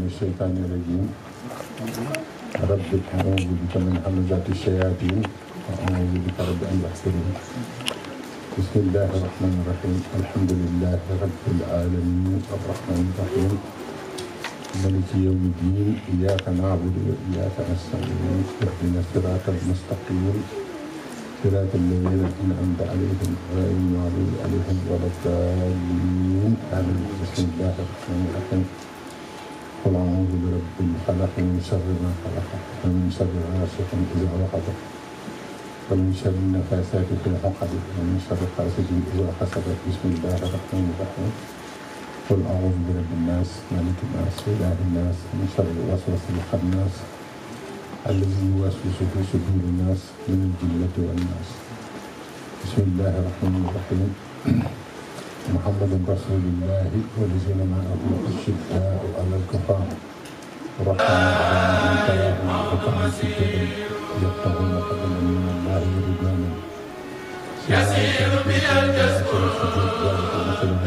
الشيطان الرجيم رب أعوذ بك من همزات الشياطين وأعوذ بك رب أن يحضرون بسم الله الرحمن الرحيم الحمد لله رب العالمين الرحمن الرحيم مالك يوم الدين إياك نعبد وإياك نستعين اهدنا الصراط المستقيم صراط الذين أنعمت عليهم غير المغضوب عليهم ولا الضالين آمين بسم الله الرحمن الرحيم قل أعوذ برب الفلق من شر ما خلق ومن شر غاسق إذا وقب ومن شر النفاثات في العقد ومن شر حاسد إذا حسد بسم الله الرحمن الرحيم قل أعوذ برب الناس مالك الناس إله الناس من شر الوسواس الخناس الذي يوسوس في صدور الناس من الجنة والناس بسم الله الرحمن الرحيم محمد رسول الله والذين معه الشداء على الكفار الرحمن الرحيم تلاهم ركعا سجدا يبتغون فضلا من الله ورضوانا يسير بنا الجسر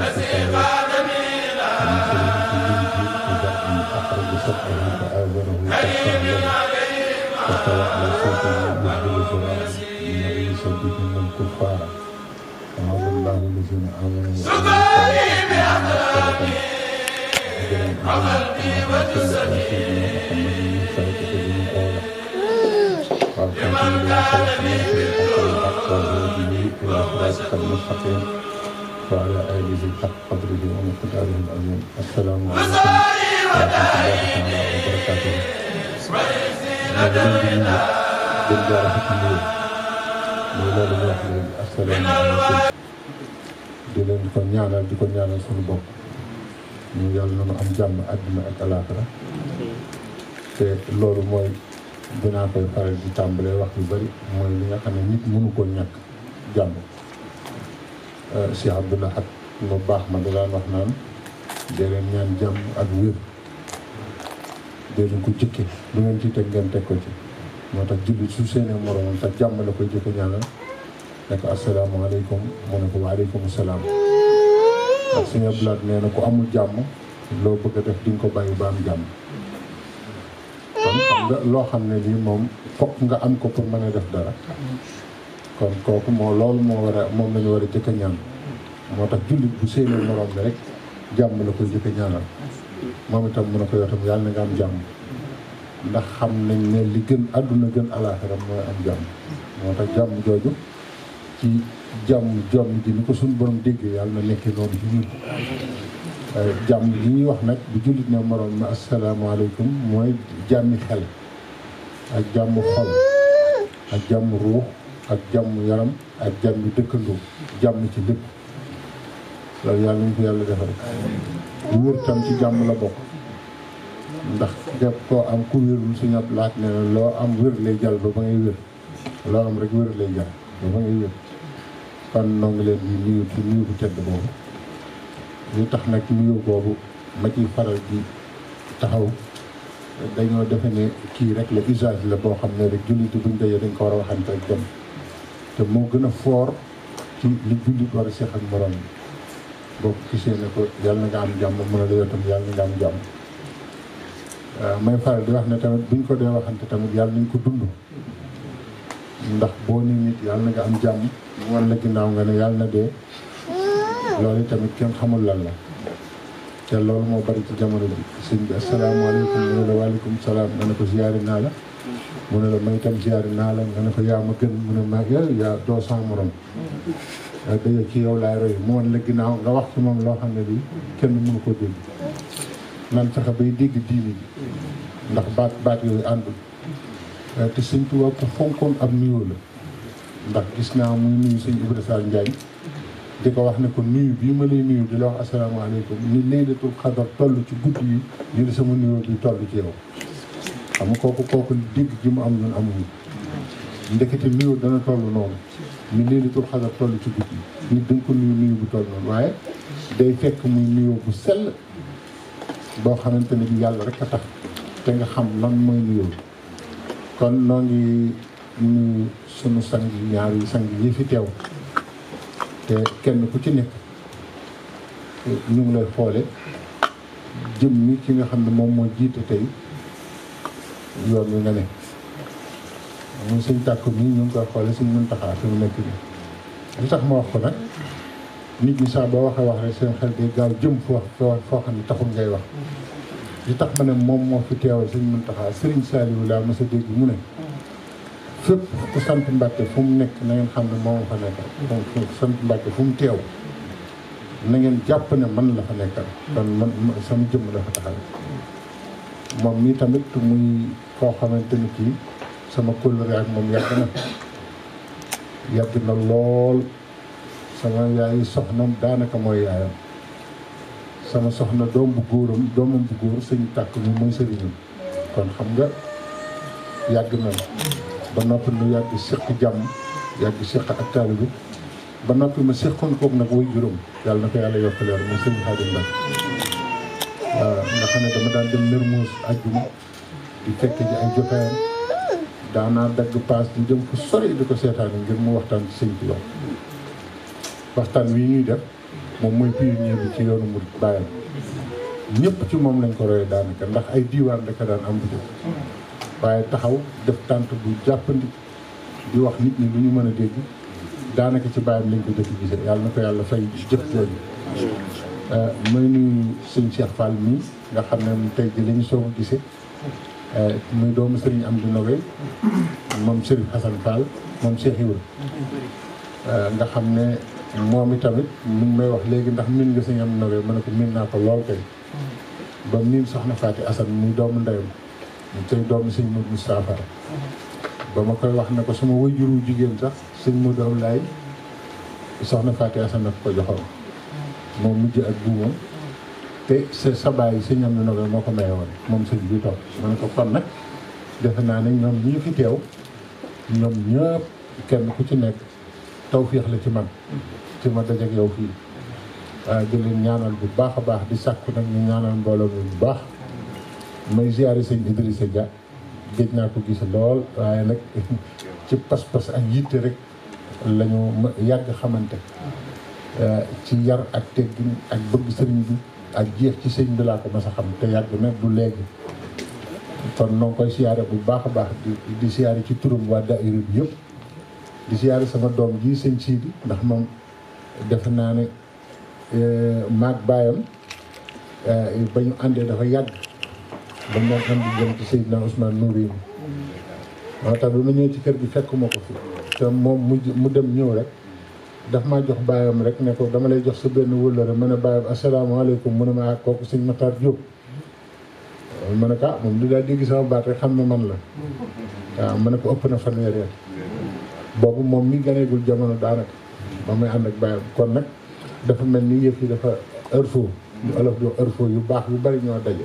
نسير آدمين ومثل في الجلد إذا أن أخرج سبعه فآذره فاستغلظ فاستوى على صوته يهدي الزرار النبي سبهم الكفار وعلى الله الذين آمنوا سكري بأقلامي عملي وجسدي لمن كان لي المستقيم وعلى آله الحق قدره ومقداره العظيم السلام عليكم ورحمة الله وبركاته di leen ko ñaanal di ko ñaanal suñu bopp ñu yàlla na am jàmm àdduna ak alaaxira te loolu mooy dinaa koy faral di tàmbalee wax yu bari mooy li nga xam ne nit mënu ko ñàkk jàmm. Cheikh Abdoul Ahad mu baax ma da daan wax naan dee leen ñaan jàmm ak wér dee leen ko jëkke lu ngeen ci teg ngeen teg ko ci moo tax jullit su seenee moromam te jàmm la koy jëkke ñaanal ne ko asalaamaaleykum mu ne ko waaleykum salaam ak suñu blaat nee na ku amul jàmm loo bëgg a def di nga ko bàyyi ba am jàmm kon xam nga loo xam ne lii moom fokk nga am ko pour mën a def dara kon kooku loolu moom la ñu war a jëkk a ñaan moo tax jullit bu seenee morom bi rek jàmm la koy jëkk a ñaanal moom itam mu ne ko yow tam yàlla na nga am jàmm ndax xam nañ ne li gën àdduna gën alaaxira mooy am jàmm moo tax jàmm jooju ci jàmm jomm ji ni ko suñu borom déggee yàlla na nekkee noonu ci ñun jàmm li ñuy wax nag bu jullit ne moroom ma asalaamaaleykum mooy jàmmi xel ak jàmm xol ak jàmm ruux ak jàmm yaram ak jàmmi dëkkandoo jàmm ci lépp loolu yàlla nañu ko yàlla defal wér tam ci jàmm la bokk ndax def koo am ku wérul suñu ab laaj ne na loo am wér lay jàll ba ba ngay wér loo am rek wér lay jàll ba ba ngay wér kon noo ngi leen di nuyu ci nuyu bu tedd boobu li tax nag nuyu boobu ma ciy faral di taxaw dañoo defe ne kii rek la usage la boo xam ne rek jullit buñ dajee dañ ko war a waxante rek dem te moo gën a foor ci li jullit war a seex ak morom boo ko gisee ne ko yàlla na nga am jàmm mën a la yow tam yàlla na nga am jàmm may faral di wax ne tamit buñ ko dee waxante tamit yàlla nañ ko dund ndax boo ni nit yàlla na nga am jàmm wan la ginnaaw nga ne yàlla na dee loolu tamit kenn xamul lan la te loolu moo bari ci jamono bi sëñ bi asalaamaaleykum mu ne la waaleykum salaam nga ne ko ziyaari naa la mu ne la may itam ziyaari naa la nga ne ko yaa ma gën mu ne maa yaa doo sama morom dañoo ci yow laay roy mu wan la ginnaaw nga wax ci moom loo xam ne bi kenn mënu ko dégg nan fexe bay dégg diini bi ndax baat yooyu àndul te sëñ Tuubaa ko fonkoon ab nuyoo la ndax gis naa muy nuyu sëñ Ibrahima Sall Njaañ di ko wax ne ko nuyu bii ma lay nuyu di la wax asalaamaaleykum ni laylatul xadar toll ci guddi yi ñu di sama nuyoo bi toll ci yow xam nga kooku dégg ji mu am ñun amuñu ndekete nuyoo dana toll noonu ni laylatul xadar toll ci guddi yi nit dañ ko nuyu bu toll noonu waaye day fekk muy nuyoo bu sell boo xamante ne bi yàlla rek a tax te nga xam lan mooy nuyoo kon noo ngi nuyu sunu sang ñaari sang yi fi teew te kenn ku ci nekk ñu ngi lay xoole jëm ni ki nga xam ne moom moo jiite tey yoon wi nga ne muy sëñ tàkk mi ñu ngi koy xoole suñ mën taxaa fi mu nekk nii li tax ma wax ko nag nit ñi saa boo waxee wax rek seen xel day gaaw jëm foo xam ne taxul ngay wax li tax ma ne moom moo fi teewal suñ mën taxaa Serigne Saliou laa mos a dégg mu ne fépp ku sant Mbàkke fu mu nekk na ngeen xam ne moom fa nekkal ku sant Mbàkke fu mu teew na ngeen jàpp ne man la fa nekkal kon man sama jëmm la fa taxaw moom mii tamit muy koo xamante ni kii sama kóllëre ak moom yàgg na lool sama yaayu soxnam daanaka mooy yaayam sama soxna doomam bu góor sëñ tàkk mi mooy sëriñam kon xam nga yàgg na ba noppi nu yàgg séq jàmm yàgg séq ak taalibe bi ba noppi ma séqoon koog nag way juróom yàlla na ko yàlla yokk leer muy sëñ Xaadim Mbàkke waaw nga xam ne dama daan dem Mermoz àjjuma di fekk ji ay jotaayam daanaa dagg paas di dem fu sori di ko seetaani ngir mu waxtaan ci sëñ Tuubaa waxtaan wi ñuy def moom mooy pionnier bi ci yoonu murid bàyyam ñëpp ci moom lañ ko royee daanaka ndax ay diiwaan rek a daan am bu waaye taxaw def tànt bu jàppandi di wax nit ñi lu ñu mën a dégg daanaka ci bàyyam lañ ko jëkk gisee yàlla na ko yàlla fay jëf jooju may nuyu sëñ Cheikh Fall mii nga xam ne tey ji la ñu soog a gisee muy doomu sëriñ Amdi Nogay moom Sëriñ Xasan Fall moom Cheikh Ibrahima nga xam ne moom itamit mi ngi may wax léegi ndax min nga sëñ Amdi Nogay ma ne ko min naa ko lool kay ba miin soxna Faati Asan muy doomu ndeyam tey doomu sëñ Modou Moustapha ba ma koy wax ne ko sama wajuru jigéen sax sëñ Modou Awlaay soxna Faati Asan nag ko joxoon moom mujj ak buumam te sa baay sëñ Amdi Nogay moo ko maye woon moom sëñ bi toog ma ne ko kon nag defe naa ne ñoom ñii fi teew ñoom ñëpp kenn ku ci nekk tawféex la ci man ci ma dajeek yow fii waaye di leen ñaanal bu baax a baax di sàkku nag ñu ñaanal mbooloo mi bu baax may ziyaare sëñ Idrissa Dia géej naa ko gis lool waaye nag ci pas-pas ak yitte rek lañu yàgg xamante ci yar ak teggin ak bëgg sëriñ bi ak jeex ci sëñ bi laa ko mas a xam te yàgg na du léegi kon noo ngi koy siyaare bu baax a baax di siyaare ci turam waa daayira bi yëpp di siyaare sama doom ji sëñ Sidi ndax moom defe naa ne maag baayam ba ñu àndee dafa yàgg ba moom andi jëm ci Seydina Ousmane Nourine moo tax bi ma ñëw ci kër gi fekkuma ko fi te moom mu dem ñëw rek daf maa jox baayam rek ne ko dama lay jox sa benn wëllëre ma ne baayam asalaamaaleykum mu ne ma kooku sëñ Matar Diop ma ne ko moom du daal dégg sama baat rek xam ne man la waaw ma ne ko ëpp na fanweeri at boobu moom mi ganeegul jamono daanaka ba muy ànd ak baayam kon nag dafa mel ni yëf yi dafa heure lu olof di wax heure yu baax yu bari ñoo daje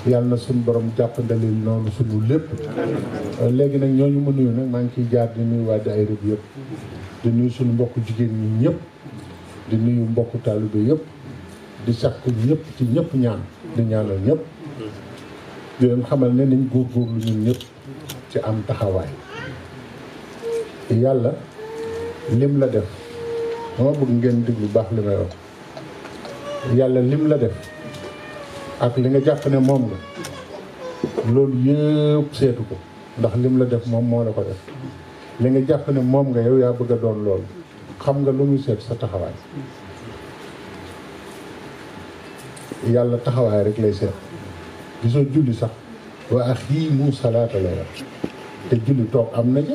yàlla na suñu borom jàppandalil noonu suñu lépp léegi nag ñooñu ma nuyu nag maa ngi ciy jaar di nuyu waa daayira bi yëpp di nuyu suñu mbokku jigéen ñi ñëpp di nuyu mbokku taalibe yëpp di sakku ñëpp ci ñëpp ñaan di ñaanal ñëpp di leen xamal ne nañ góorgóorlu ñun ñëpp ci am taxawaay yàlla lim la def dama bëgg ngeen déglu baax li may wax yàlla lim la def ak li nga jàpp ne moom la loolu yëpp seetu ko ndax lim la def moom moo la ko def li nga jàpp ne moom nga yow yaa bëgg a doon loolu xam nga lu muy seet sa taxawaay yàlla taxawaay rek lay seet gisoo julli sax wa aqiimu salaata la te julli toog am na ci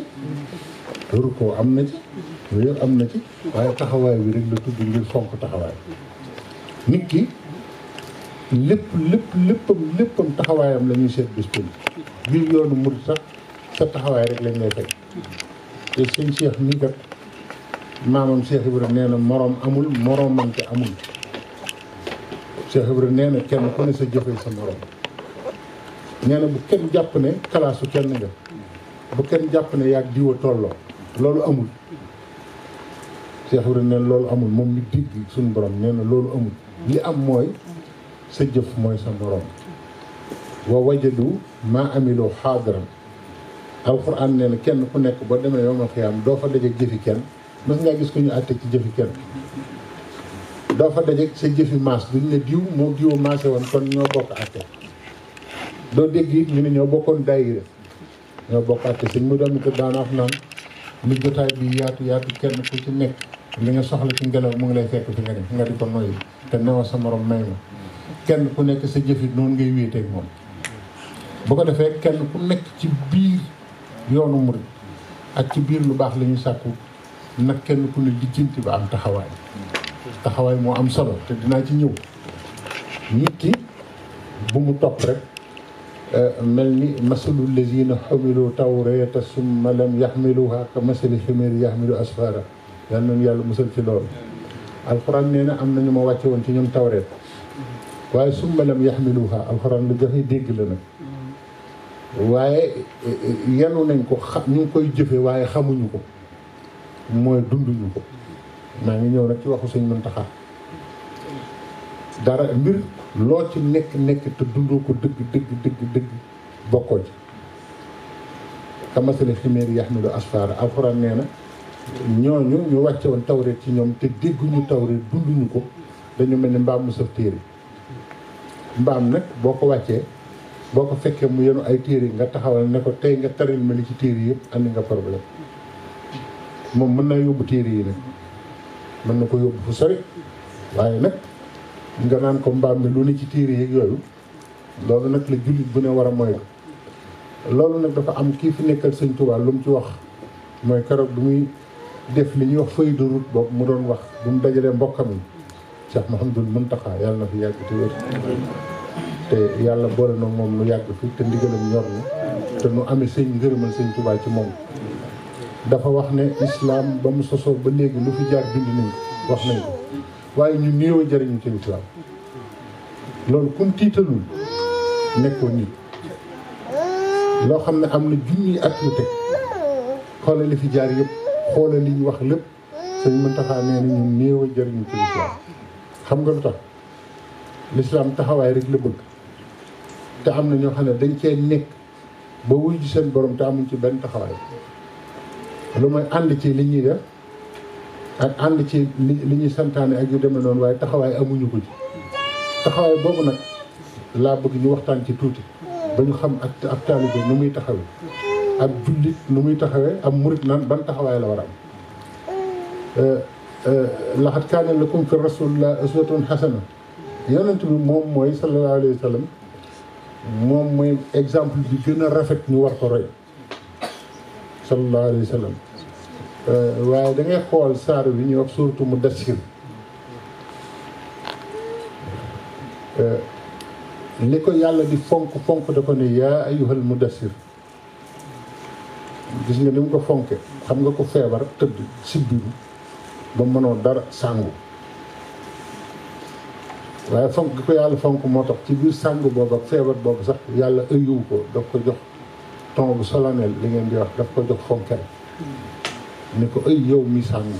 rukkoo am na ci yooyu yëpp am na ci waaye taxawaay bi rek la tudd ngir fonk taxawaay nit ki léppam taxawaayam la ñuy seet bis biir yoonu murid sax sa taxawaay rek lañ lay fekk te sëñ Cheikh nii kat maamam Cheikh Ibra nee na moroom amul moroomante amul Cheikh Ibra nee na kenn ku ne sa jëfee sa moroom nee na bu kenn jàpp ne kalaasu kenn nga bu kenn jàpp ne yaag diwa tolloo loolu amul Cheikh Ibra nee na loolu amul moom mi digg suñu borom nee na loolu amul li am mooy sa jëf mooy sa moroom wa wajadu maa amiloo xaadiran alxuraan nee na kenn ku nekk boo demee yawmal xiyaam doo fa dajeek jëfi kenn mës ngaa gis ko ñu àtte ci jëfi kenn doo fa dajeek sa jëfi maas duñ ne diw moo diwa maase woon kon ñoo bokk àtte doo dégg it ñu ne ñoo bokkoon daayira ñoo bokk àtte sëñ mu doon ko daana wax naan lu jotaay bi yaatu kenn ku ci nekk li nga soxla ci ngelaw mu ngi lay fekk fi nga ne nga di ko noyyi te newa sa morom may ma kenn ku nekk sa jëfit noonu ngay wéeteeg moom bu ko defee kenn ku nekk ci biir yoonu murid ak ci biir lu baax la ñuy sàkku nag kenn ku ne lijjanti ba am taxawaay moo am solo te dinaa ci ñëw nit ki bu mu topp rek mel ni masalu lazina xamilu tawrata summa lam yaxmiluha ka masali ximeeri yaxmilu asfara yal nañu yàlla musal ci loolu alxuraan nee na am nañu ma wàcce woon ci ñoom tawreet waaye summa lam yaxmiluha alxuraan lu joxe dégg la nag waaye yanu nañ ko ñu ngi koy jëfe waaye xamuñu ko mooy dunduñu ko maa ngi ñëw nag ci waxu sëñ Muntaxa dara mbir loo ci nekk te dundoo ko dëgg bokkoo ci kamasali ximeeri yaxmilu asfara alxuraan nee na ñooñu ñu wàcce woon tawreet ci ñoom te dégguñu tawreet dunduñu ko dañu mel ni mbaam mu saf téere mbaam nag boo ko wàccee boo ko fekkee mu yenu ay téere nga taxawal ne ko tey nga taril ma li ci téere yëpp andi nga problème moom mën na yóbbu téere yi nag mën na ko yóbbu fu sori waaye nag nga naan ko mbaam mi lu ne ci téere yeeg yooyu loolu nag la jullit bu ne war a moytu loolu nag dafa am kii fi nekkal sëñ Tuubaa lu mu ci wax mooy keroog bi muy def li ñuy wax feuille de route boobu mu doon wax bu mu dajalee mbokkam yi Cheikh Mouhamadoul Mountakha yàlla na fi yàgg te wér te yàlla boole na moom nu yàgg fi te ndigalam ñor na te nu amee sëñ ngërëmal sëñ Tuubaa ci moom dafa wax ne islam ba mu sosoo ba léegi lu fi jaar bind nañ ko wax nañ ko waaye ñu néew a jëriñu ci islam loolu kum tiitalul nekkoo nit loo xam ne am na junniy at yu teg xoolal li fi jaar yëpp xoolal li ñu wax lépp sëñ Muntaxa nee na ñu néew a jëriñu ci islam xam nga lu tax l'islam taxawaay rek la bëgg te am na ñoo xam ne dañ cee nekk ba wuy ji seen borom te amuñ ci benn taxawaay lu mooy ànd ci li ñuy def ak ànd ci li ñuy santaane ak yu demee noonu waaye taxawaay amuñu ko ci taxawaay boobu nag laa bëgg ñu waxtaan ci tuuti ba ñu xam ak ab taalibe nu muy taxawee ab jullit nu muy taxawee ab murit nan ban taxawaay la war a am laqad kaana lakum fi rasulillah uswatun hasana yonent bi moom mooy sallallahu alayhi wa sallam moom mooy exemple bi gën a rafet ñu war ko roy sallallahu alayhi wa sallam waaye da ngay xool saar bi ñuy wax suuratu Mudassir li ko yàlla di fonk da ko ne yaa ayyuhal mudassir gis nga ni mu ko fonke xam nga ko feebar tëdd sibbiru ba mënoo dara sàngu waaye fonk gi ko yàlla fonk moo tax ci biir sàngu boobu ak feebar boobu sax yàlla ëyuwu ko daf ko jox ton bu solennel li ngeen di wax daf ko jox fonkel ni ko ëy yow mi sàngu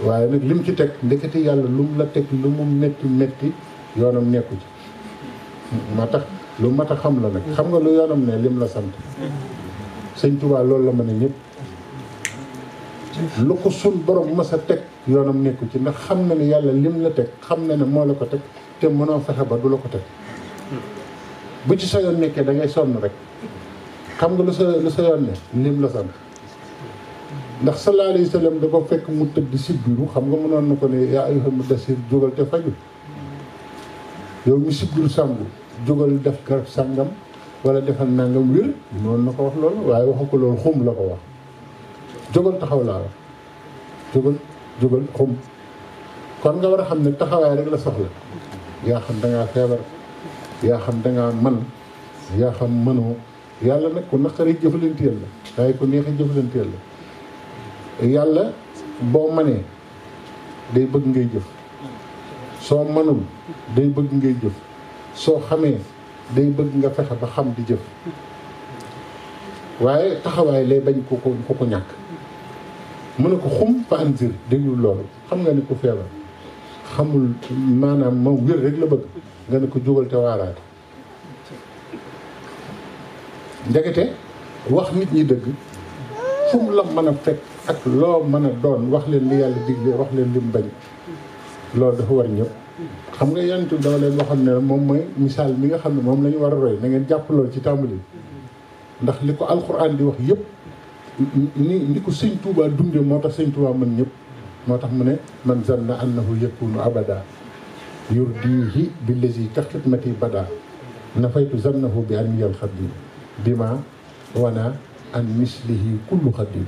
waaye nag lim ci teg ndekete yàlla lu mu la teg lu mu metti yoonam nekku ci moo tax lu mat a xam la nag xam nga lu yoonam ne lim la sant sëñ Tuubaa loolu la mën a ñëpp lu ko sun borom mas a teg yoonam nekku ci ndax xam na ne yàlla lim la teg xam na ne moo la ko teg te mënoo fexe ba du la ko teg bu ci sa yoon nekkee da ngay sonn rek xam nga lu sa yoon ne lim la sant ndax sallallahu alayhi wa sallam da ko fekk mu tëdd si biiru xam nga mënoon na ko ne yaa ayyuhal mudassir jógal te faju yow mi si biiru sàngu jógal def garab sàngam wala defal nangam wér noonu na ko wax loolu waaye waxu ko loolu xum la ko wax jógal taxaw laa wax jógal xum kon nga war a xam ne taxawaay rek la soxla yaa xam dangaa feebar yaa xam dangaa man yaa xam mënoo yàlla nag ku naqari jëfalanteel la waaye ku neexee jëfalanteel la yàlla boo manee day bëgg ngay jëf soo mënul day bëgg ngay jëf soo xamee day bëgg nga fexe ba xam di jëf waaye taxawaay lay bañ ko ko ñàkk mu ne ko xum fa anzir déglu loolu xam nga ni ku feebar xamul maanaam moom wér rek la bëgg nga ne ko jógal te waaraate ndekete wax nit ñi dëgg fu mu la mën a fekk ak loo mën a doon wax leen li yàlla digle wax leen li mu bañ loolu dafa war ñëpp xam nga yonent bi dama leen waxoon ne moom mooy misaal mi nga xam ne moom la ñu war a roy na ngeen jàpp loolu ci tàmbali ndax li ko alxuraan di wax yëpp ni ko sëñ Tuubaa dunde moo tax sëñ Tuubaa mën ñëpp moo tax mu ne man zanna annahu yakunu abada yurdihi billazi ka xidmati bada nafaytu zannahu bi an yal xadim bima wana an mislihi kullu xadim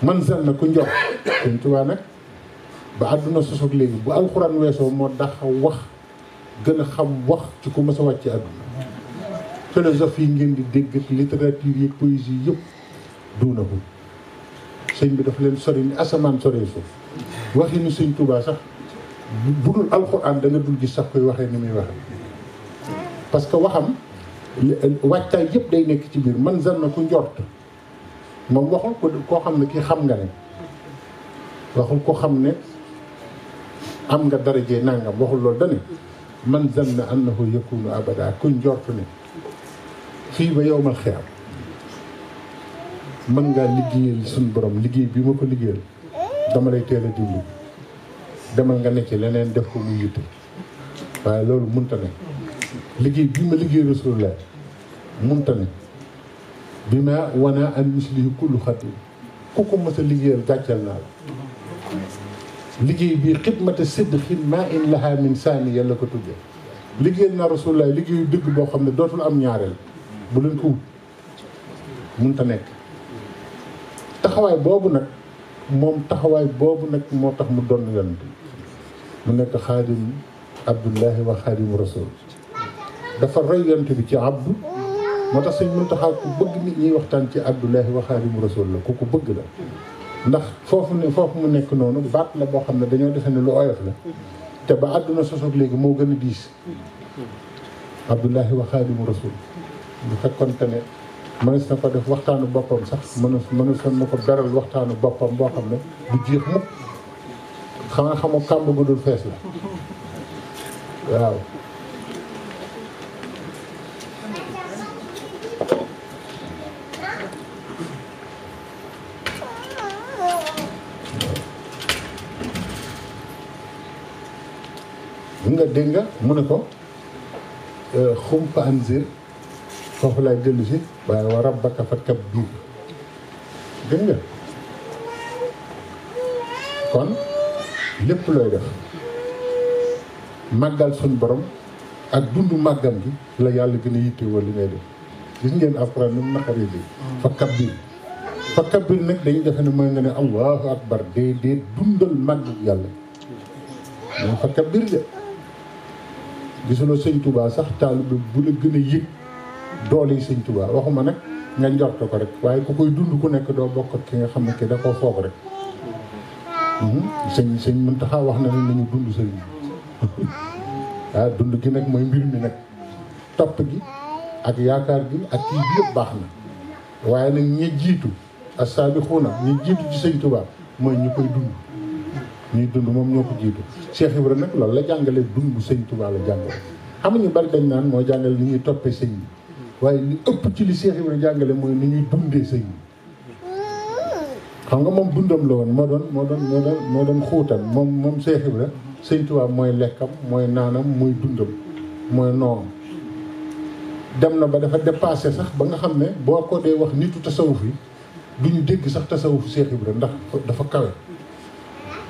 man zanna ku njort sëñ Tuubaa nag ba àdduna sosoog léegi bu alxuraan weesoo moo tax wax gën a xam wax ci ku mës a wàcc àdduna philosophie yi ngeen di dégg ak littérature yi poésie yëpp duunahu sëñ bi dafa leen sori ni asamaan sori suuf waxi ni sëñ Tuubaa sax bu dul alxuraan da nga dul gis sax koy waxee ni muy waxee parce que waxam wàccaay yëpp day nekk ci biir man zanna ku njort moom waxul ko koo xam ne kii xam nga ne waxul ko xam ne am nga darajee nangam waxul loolu dane man zanna annahu yakunu abada ku njort ne fii ba yowmal xiyam mën ngaa liggéeyal suñu borom liggéey bi ma ko liggéeyal dama lay teel a dimbali demal nga ne ci leneen def ko muy yitte waaye loolu munta ne liggéey bi ma liggéey rasulullah munta ne bi ma wana an mislihi kullu xadim ku ko mës a liggéeyal gàcceel naa la liggéey bii xidmata sidqin ma in laha min saani yàlla ko tuddee liggéeyal naa rasulullah liggéeyu dëgg boo xam ne dootul am ñaareel bu leen ko wut munta nekk taxawaay boobu nag moom taxawaay boobu nag moo tax mu doon yonent mu nekk xaadim abdullahi wa xaadim rasul dafa roy yonent bi ci abdu moo tax sëñ Muntaxa ku bëgg nit ñi waxtaan ci abdullahi wa xaadim rasul la ku ko bëgg la ndax foofu mu nekk noonu baat la boo xam ne dañoo defe ne lu oyof la te ba àdduna sosoog léegi moo gën a diis abdullahi wa xaadim rasul bu fekkoon te ne mënees na ko def waxtaanu boppam sax mënees na ko beral waxtaanu boppam boo xam ne du jeex mukk xamoo kàmb gu dul fees la waaw nga dégg nga mu ne ko xumpa anzir foofu lay dellu si waaye wa rabbaka fakabbir dégg nga kon lépp looy def màggal suñ borom ak dundu màggam gi la yàlla gën a yittewoo li ngay def gis ngeen alxuraan ni mu naqaree bi fakabbir nag dañuy defe ne mooy nga ne allahu akbar déedéet dundal màgg yàlla mais fakabbir de gisuloo sëñ Touba sax taalibe bu la gën a yëg doole yi sëñ Touba waxuma nag nga njort ko rek waaye ku koy dund ku nekk doo bokk ak ki nga xam ne kii da koo foog rek sëñ Muntaxa wax na ne nañu dund sëñ bi waaw dund gi nag mooy mbir mi nag topp gi ak yaakaar gi ak kii bi yëpp baax na waaye nag ñi jiitu as-saabixuuna ñi jiitu ci sëñ Touba mooy ñu koy dund ñuy dund moom ñoo ko jiitu Cheikh Ibrahima nag loolu la jàngale dund bu sëñ Touba la jàngale xam nga ñu bari dañ naan moo jàngale ni ñuy toppee sëñ bi waaye li ëpp ci li Cheikh Ibrahima jàngale mooy ni ñuy dundee sëñ bi xam nga moom dundam la woon moo doon xuutam moom Cheikh Ibrahima sëñ Touba mooy lekkam mooy naanam mooy dundam mooy noom dem na ba dafa dépassé sax ba nga xam ne boo ko dee wax nitu tasawuf yi du ñu dégg sax tasawuf Cheikh Ibrahima ndax dafa kawe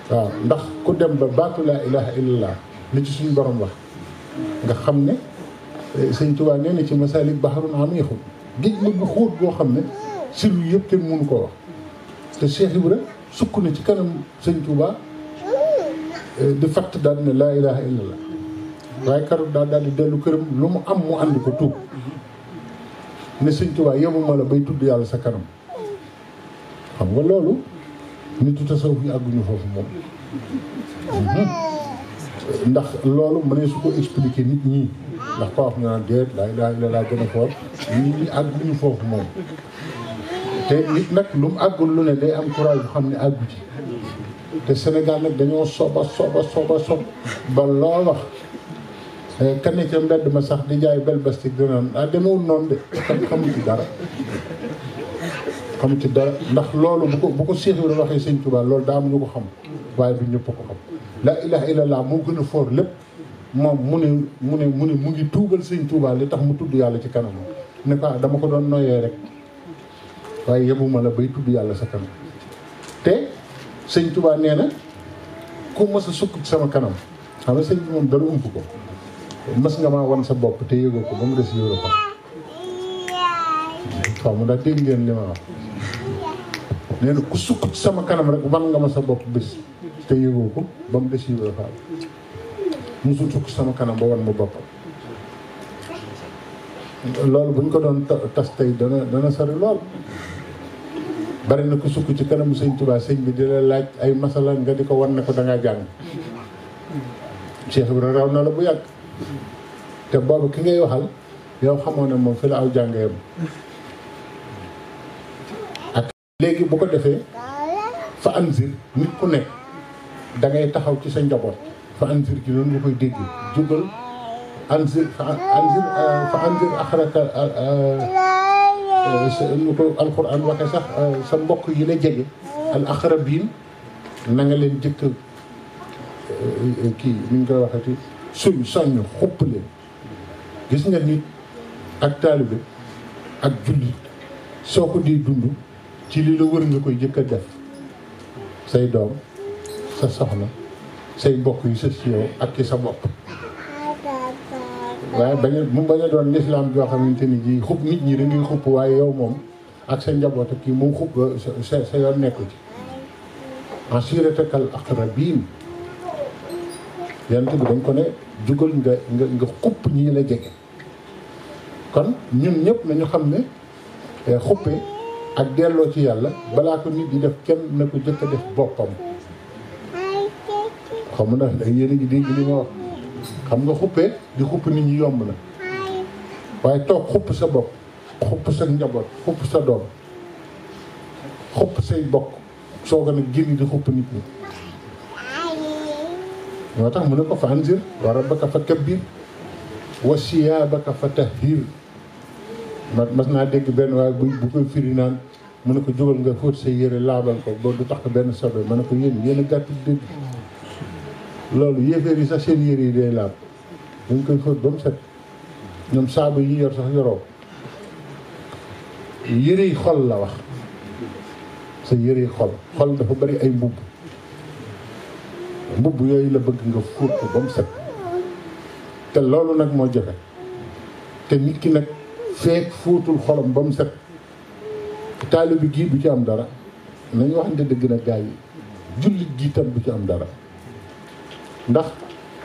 waaw ndax ku dem ba baatu laa ilaha illallah li ci suñu borom wax nga xam ne sëñ Tuubaa nee na ci Masaalik baharun amiiqun géej la bu xóot boo xam ne sir yu yëpp kenn mënu koo wax te Cheikh Ibra sukk na ci kanam sëñ Touba di fatt daal ne laa ilaha illallah waaye keroog daal di dellu këram lu mu am mu ànd ko tuub ne sëñ Touba yemuma la bay tudd yàlla sa kanam. xam nga loolu nitu tasawuf yi àgguñu foofu moom ndax loolu mënee su ko expliquer nit ñi ndax ko wax ñu naan déet laa ilaaha illallaah gën a foor ñi àgguñu foofu moom te nit nag lu mu àggul lu ne day am courage bu xam ne àggu ci te Sénégal nag dañoo sob ba loo wax kan ne ca mbedd ma sax di jaay bel bastik dinaan demewul noonu de xamu ci dara xamu ci dara ndax loolu bu ko Cheikh Ibrahima waxee sëñ Touba loolu daa am ñu ko xam waaye du ñëpp ko xam laa ilaha illallah moo gën a foor lépp moom mu ngi tuubal sëñ Touba li tax mu tudd yàlla ci kanam ne ko dama ko doon noyyee rek waaye yebuma la bay tudd yàlla sa kanam te sëñ Touba nee na ku mës a sukk ci sama kanam xam nga sëñ bi moom dara ump ko mës nga maa wan sa bopp te yëgoo ko ba mu des yóro fa xaw ma ndax dégg ngeen li ma wax nee na ku sukk ci sama kanam rek wan nga ma sa bopp bés te yëgoo ko ba mu des yóro fa musul sukk sama kanam ba wan ma boppam loolu bu ñu ko doon tas tey dana sori lool bari na ku sukk ci kanamu sëñ Touba sëñ bi di la laaj ay masala nga di ko wan ne ko dangaa jàng Cheikh Ibrahima raw na la bu yàgg te boobu ki ngay waxal yow xamoo ne moom fi la aw jàngayam ak léegi bu ko defee fa anzir nit ku nekk da ngay taxaw ci sa njaboot fa anzir gi noonu nga koy dégg jugal anzir fa anzir axraka nu ko alquran waxee sax sa mbokk yi la jege al aqrabiin na nga leen jëkk kii ni ñu koy waxeeti soññ xupp leen gis nga nit ak taalibe ak jullit soo ko di dund ci li la wër nga koy jëkk a def say doom sa soxna say mbokk yu sës ci yow ak ci sa bopp waaye mu bañ a doon lislaam joo xamante ni ji xub nit ñi da ngay xupp waaye yow moom ak sa njaboot ak kii moom xupp sa yoon nekku ci asiratakal aqrabiin yonent bi dañ ko ne jugal nga xupp ñii la jege kon ñun ñëpp nañu xam ne xuppe ak delloo ci yàlla balaa ko nit di def kenn na ko jëkk a def boppam xam nga ndax yéen a ngi dégg li ma wax xam nga xuppee di xupp nit ñi yomb na waaye toog xupp sa bopp xupp sa njaboot xupp sa doom xupp say bokk soog a nag génn di xupp nit ñi moo tax mu ne ko fa anzir wa rabbaka fa kabbir wa siyaabaka fa tahhir mas naa dégg benn waaye bu koy firi naan mu ne ko jógal nga fóot sa yére laabal ko ba du tax benn sobe ma ne ko yéen a gàtt dégg loolu yéeféer yi sax seen yére yi day laab dañ koy fóot ba mu set ñoom saabu yi yor sax yoroo yére yi xol la wax sa yére yi xol dafa bari ay mbubb yooyu la bëgg nga fóot ko ba mu set te loolu nag moo jafe te nit ki nag feek fóotul xolam ba mu set taalibe gii du ci am dara nañu waxante dëgg nag gaa yi jullit gi tam du ci am dara ndax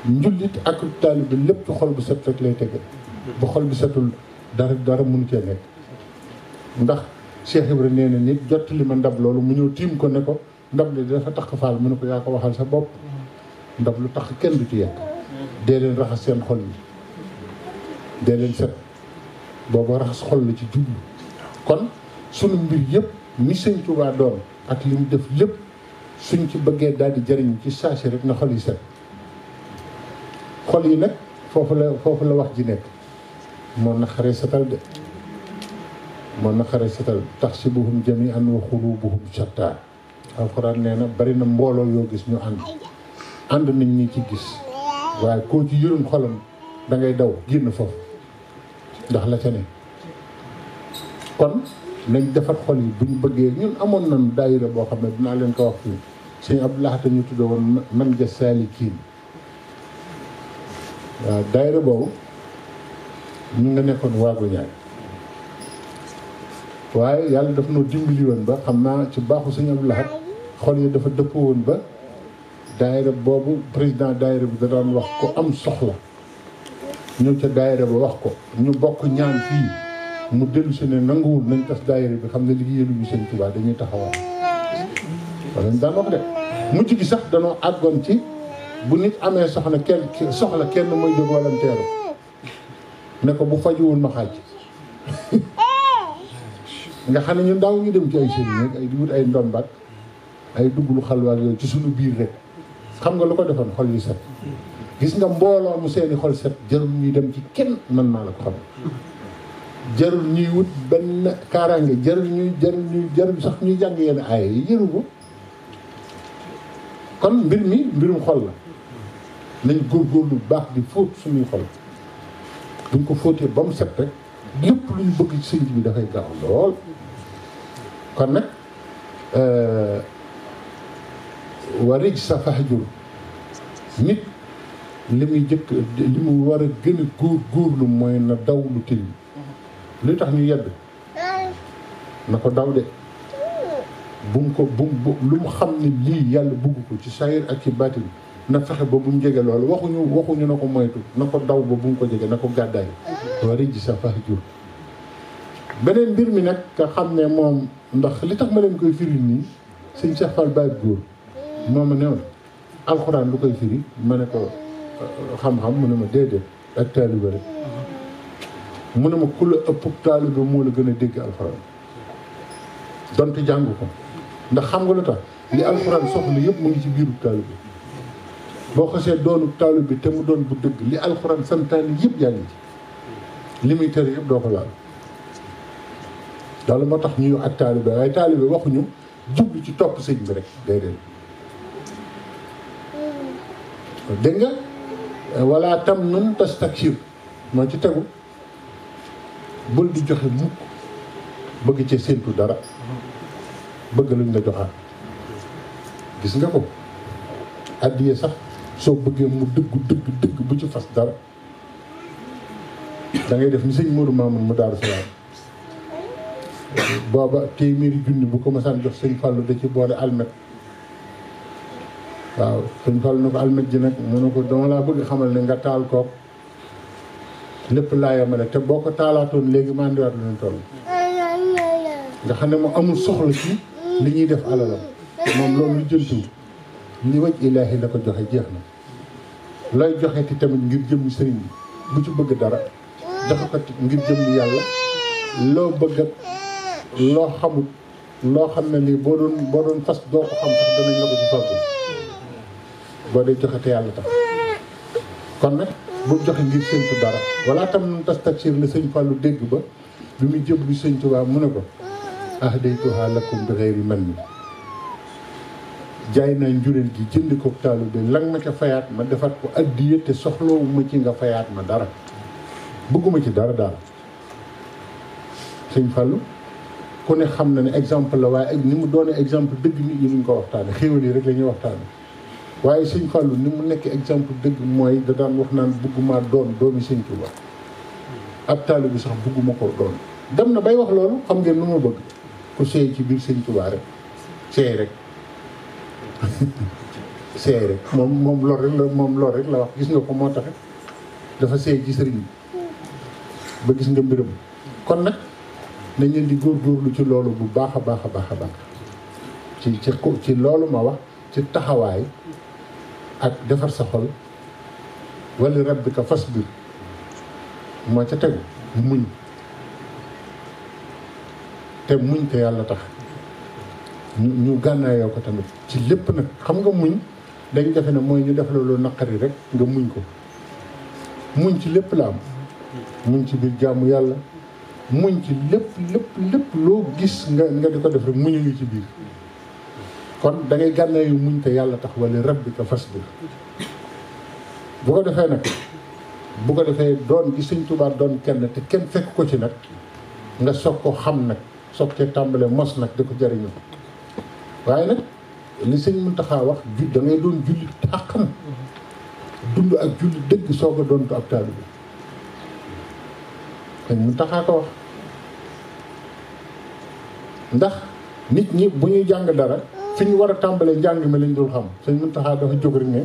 njullit ak taalibe lépp ci xol bu set rek lay tege bu xol bi setul dara mënu cee nekk ndax Cheikh Ibrahima nee na nit jottali ma ndab loolu mu ñëw tiim ko ne ko ndab li dafa tax faal mu ne ko yaa ko waxal sa bopp ndab lu tax kenn du ci yekk dee leen raxas seen xol yi dee leen set booba raxas xol la ci jublu kon sunu mbir yëpp ni sëñ Tuubaa doon ak li mu def lépp suñ ci bëggee daal di jariñ ci saasi rek na xol yi set xol yi nag foofu la wax ji nekk moo naqaree setal de moo naqaree setal taxsibuhum jamii'an wa quluubuhum shattaa alxuraan nee na bari na mbooloo yoo gis ñu ànd nañ ñi ci gis waaye koo ci yërëm xolam da ngay daw génn foofu ndax la ca ne kon nañ defar xol yi bu ñu bëggee ñun amoon nañ daayira boo xam ne dinaa leen ko wax fii sëñ Abdou Lahad ñu tudde woon man ja saalikiin waaw daayira boobu ñu nga nekkoon waagu ñaay waaye yàlla daf noo dimbali woon ba xam naa ci baaxu sëñ Abdou Lahad xol yi dafa dëpp woon ba daayira boobu président daayira bi da daan wax ko am soxla ñëw ca daayira ba wax ko ñu bokk ñaan fii mu dellu si ne nanguwul nañ tas daayira bi xam ne liggéeyaluñu sëñ Tuubaa dañuy taxawal wala ñu daan wax de mujj gi sax danoo àggoon ci bu nit amee soxla kenn mooy jóg walanteeru ne ko bu fajuwul ma xaaj nga xam ne ñun daaw ñu dem ci ay sëriñ ak ay di wut ay ndombat ay dugglu xalwaat yooyu ci suñu biir rek xam nga lu ko defoon xol yu set gis nga mbooloo mu seeni xol set jarul ñuy dem ci kenn man maa la ko xam jarul ñuy wut benn kaaraange jarul sax ñuy jàng yenn aaya yi jëru ko kon mbir mi mbirum xol la nañ góorgóorlu baax di fóot suñuy xol buñ ko fóotee ba mu set rek lépp lu ñu bëgg ci sëñ bi dafay gaaw lool kon nag warij sa fahjur nit li muy jëkk li mu war a gën a góorlu mooy na daw lu tilim li tax ñu yedd na ko daw de lu mu xam ne lii yàlla bugg ko ci saayir ak ci baatin na fexe ba bu mu jege loolu waxuñu na ko moytu na ko daw ba bu mu ko jege na ko gàddaay warij sa fahjur beneen mbir mi nag nga xam ne moom ndax li tax ma leen koy firi nii sëñ Cheikh Fall Baye góor moo ma newoon alxuraan lu koy firi ma ne ko xam-xam mu ne ma déedéet ak taalibe rek mu ne ma ku la ëpp taalibe moo la gën a dégg alxuraan donte jàng ko ndax xam nga lu tax li alxuraan soxla yëpp mu ngi ci biiru taalibe boo xasee doonu taalibe te mu doon bu dëgg li alxuraan santaani yëpp yaa ngi ci li muy tere yëpp doo ko laal loolu moo tax ñuy ak taalibe waaye taalibe waxuñu jublu ci topp sëñ bi rek déedéet dégg nga wala tam nun tastakshir moo ci tegu bul di joxe mukk bëgg ci séentu dara bëgg luñ la joxaat gis nga ko addiye sax soo bëggee mu dëgg bu ci fas dara da ngay def ni sëñ Modou Mamoun mu Daaru Salaam booba téeméeri junni bu ko masaan jox sëñ Fallou da ci boole almet waaw sëñ Fallou na ko almet ji nag mu ne ko dama laa bëgg xamal ne nga taal kook lépp laa yemale te boo ko taalaatoon léegi maa ndiwaat lu ñu toll nga xam ne moom amul soxla ci li ñuy def alalam moom loolu lu jëntuwu li waj ilaahi la ko joxe jeex na looy joxe ti tamit ngir jëm sëriñ bi bu ci bëgg dara joxe ko ngir jëm yàlla loo bëgg loo xamut loo xam ne lii boo doon fas doo ko xam sax danañ la ko ci fàggu boo dee joxe te yàlla tax kon nag bul joxe ngir séntu dara wala tam nun tastakshir la sëñ Fallou dégg ba bi muy jëb lu sëñ Tuubaa mu ne ko ahdaytuha lakum bi ghayri manni jaay naa njureel gi jënd ko taalu bi lang ma ca fayaat ma defat ko addiya te soxloowu ma ci nga fayaat ma dara bëgguma ci dara daal sëñ Fallou ku ne xam na ne exemple la waaye ak ni mu doone exemple dëgg nit ñi duñ ko waxtaane xéwal yi rek la ñuy waxtaane waaye sëñ Fallou ni mu nekk exemple dëgg mooy da daan wax naan bëgguma doon doomi sëñ Tuuba ab taalibe bi sax bëgguma ko doon dem na bay wax loolu xam ngeen nu ma bëgg ku seey ci biir sëñ Tuuba rek seey rek seey rek moom loolu rek la wax gis nga ko moo taxe dafa seey ci sëriñ ba gis nga mbiram kon nag nañ leen di góorgóorlu ci loolu bu baax a baax a baax a baax ci loolu ma wax ci taxawaay ak defar sa xol wali rabbika fasbir moo ca tegu muñ te muñ te yàlla tax ñu gànnaayoo ko tamit ci lépp nag xam nga muñ dañ defe ne mooy ñu def loolu naqari rek nga muñ ko muñ ci lépp la am muñ ci biir jaamu yàlla muñ ci lépp loo gis nga di ko def rek muñu ngi ci biir kon da ngay gànnaayu muñ te yàlla tax wala rabbika fasbir bu ko defee nag bu ko defee doon gi sëñ Tuubaa doon kenn te kenn fekk ko ci nag nga soog ko xam nag soog cee tàmbalee mos nag di ko jariñu waaye nag li sëñ Muntaxa wax da ngay doon jullit xàqam dund ak jullit dëgg soog a doon ab taalibe sëñ Muntaxa ko wax ndax nit ñi bu ñuy jàng dara fi ñu war a tàmbalee njàng mi lañ dul xam Sëñ Muntaxa dafa jóg rek ne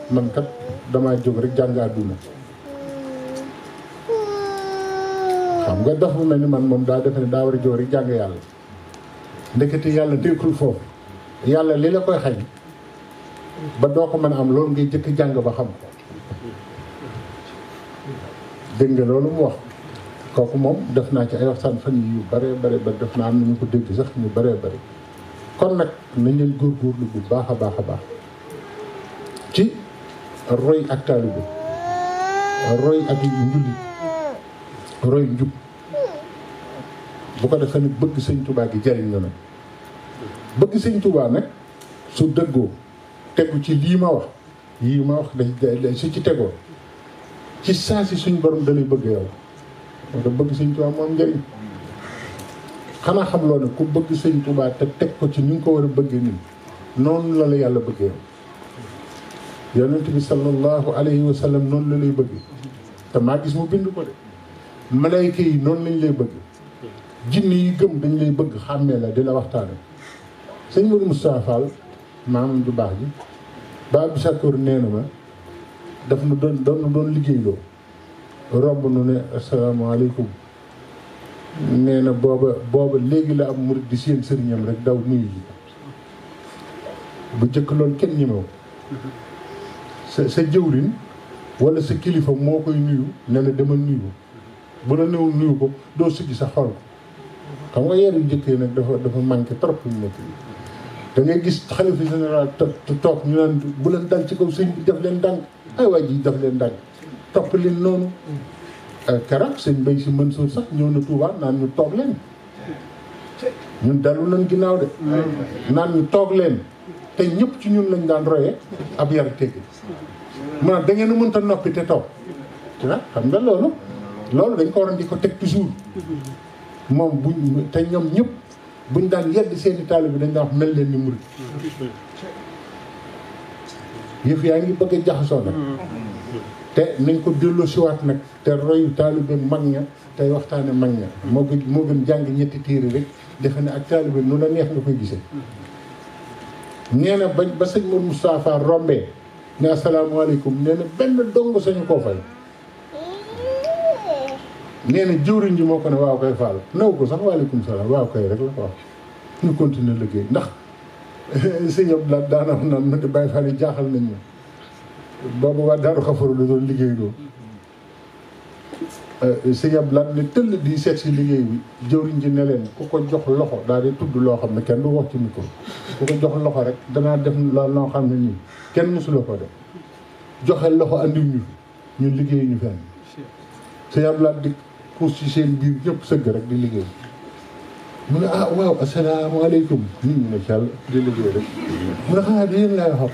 man kat damaa jóg rek jàng àdduna xam nga dox bu mel ni man moom daa defe ne daa war a jóg rek jàng yàlla ndekete yàlla nekkul foofu yàlla li la koy xañ ba doo ko mën a am loolu ngay jëkk jàng ba xam ko dégg nga loolu mu wax kooku moom def naa ci ay waxtaan fan yi yu bare bare ba def naa am na ñu ko dégg sax ñu bare bare kon nag nañ leen góorgóorlu bu baax a baax a baax ci roy ak taalibe roy ak njulli roy njub bu ko defee nag bëgg sëñ Tuubaa gi jariñ la nag bëgg sëñ Tuubaa nag su dëggoo tegu ci lii ma wax day su ci tegoo ci saa si suñ borom dalay bëgg yow moo tax bëgg sëñ Tuubaa moom njëriñ xanaa xam loo ne ku bëgg sëñ Tuubaa te teg ko ci ni nga ko war a bëggee nii noonu la la yàlla bëggee yow yonent bi sallallahu alayhi wa sallam noonu la lay bëgg te maa gis mu bind ko de malayka yi noonu lañ lay bëgg jinne yi gëm dañ lay bëgg xàmmee la di la waxtaane sëñ Modou Moustapha Fall maamam du baax ji ba bi sakoor nee na ma daf nu doon liggéeyloo romb nu ne asalaamaaleykum nee na booba léegi la am murid di seen sëriñam rek daw nuyu ji bu jëkk loolu kenn ñemew sa jëwriñ wala sa kilifa moo koy nuyu ne la demal nuyu bu la newul nuyu ko doo siggi sa xol ko xam nga yeer yu jëkkee nag dafa manqué trop yu nekk da ngay gis xalifa général toog ñu naan bu leen dal ci kaw sëñ bi def leen ndànk ay waa ji def leen ndànk topp leen noonu keroog sëñ Bay Si Mansour sax ñëw na Touba naan ñu toog leen ñun dalu nañ ginnaaw de naan ñu toog leen te ñëpp ci ñun lañ daan royee ab yar teggi maanaam da ngeen a mënta noppi te toog xam nga loolu dañ ko waroon di ko teg toujours moom buñ te ñoom ñëpp buñ daan yedd seeni taalibe bi dañ daan wax mel leen ni murid yëf yaa ngi bëgg a jaxasoo nag te nañ ko delloo siwaat nag te royu taalibe mag ña tey waxtaane mag ña moo gën jàng ñetti téere rek defe ne ak taalibe nu la neex nga koy gisee nee na ba sëñ Modou Moustapha rombee ne asalaamaaleykum nee na benn dong sañu koo fay nee na jëwriñ ji moo ko ne waaw koy faal naw ko sax waaleykum salaam waaw koy rek la ko wax ñu continuer liggéey ndax sëñ Abdou daana wax naan ma de Baye Fall yi jaaxal nañ ma boobu waa Daaru Xafaru la doon liggéey loolu sëñ Abdou ne tëll di seet si liggéey bi jëwriñ ji ne leen ku ko jox loxo daal di tudd loo xam ne kenn du wax ci micro ku ko jox loxo rek danaa def loo xam ne nii kenn mësuloo ko def joxe loxo andi ñu ñun liggéey ñu fenn sëñ Abdou di xuus ci seen biir ñëpp sëgg rek di liggéey mu ne ah waaw asalaamaaleykum nit ñu ne càll di liggéey rek mu ne xanaa di yéen laay wax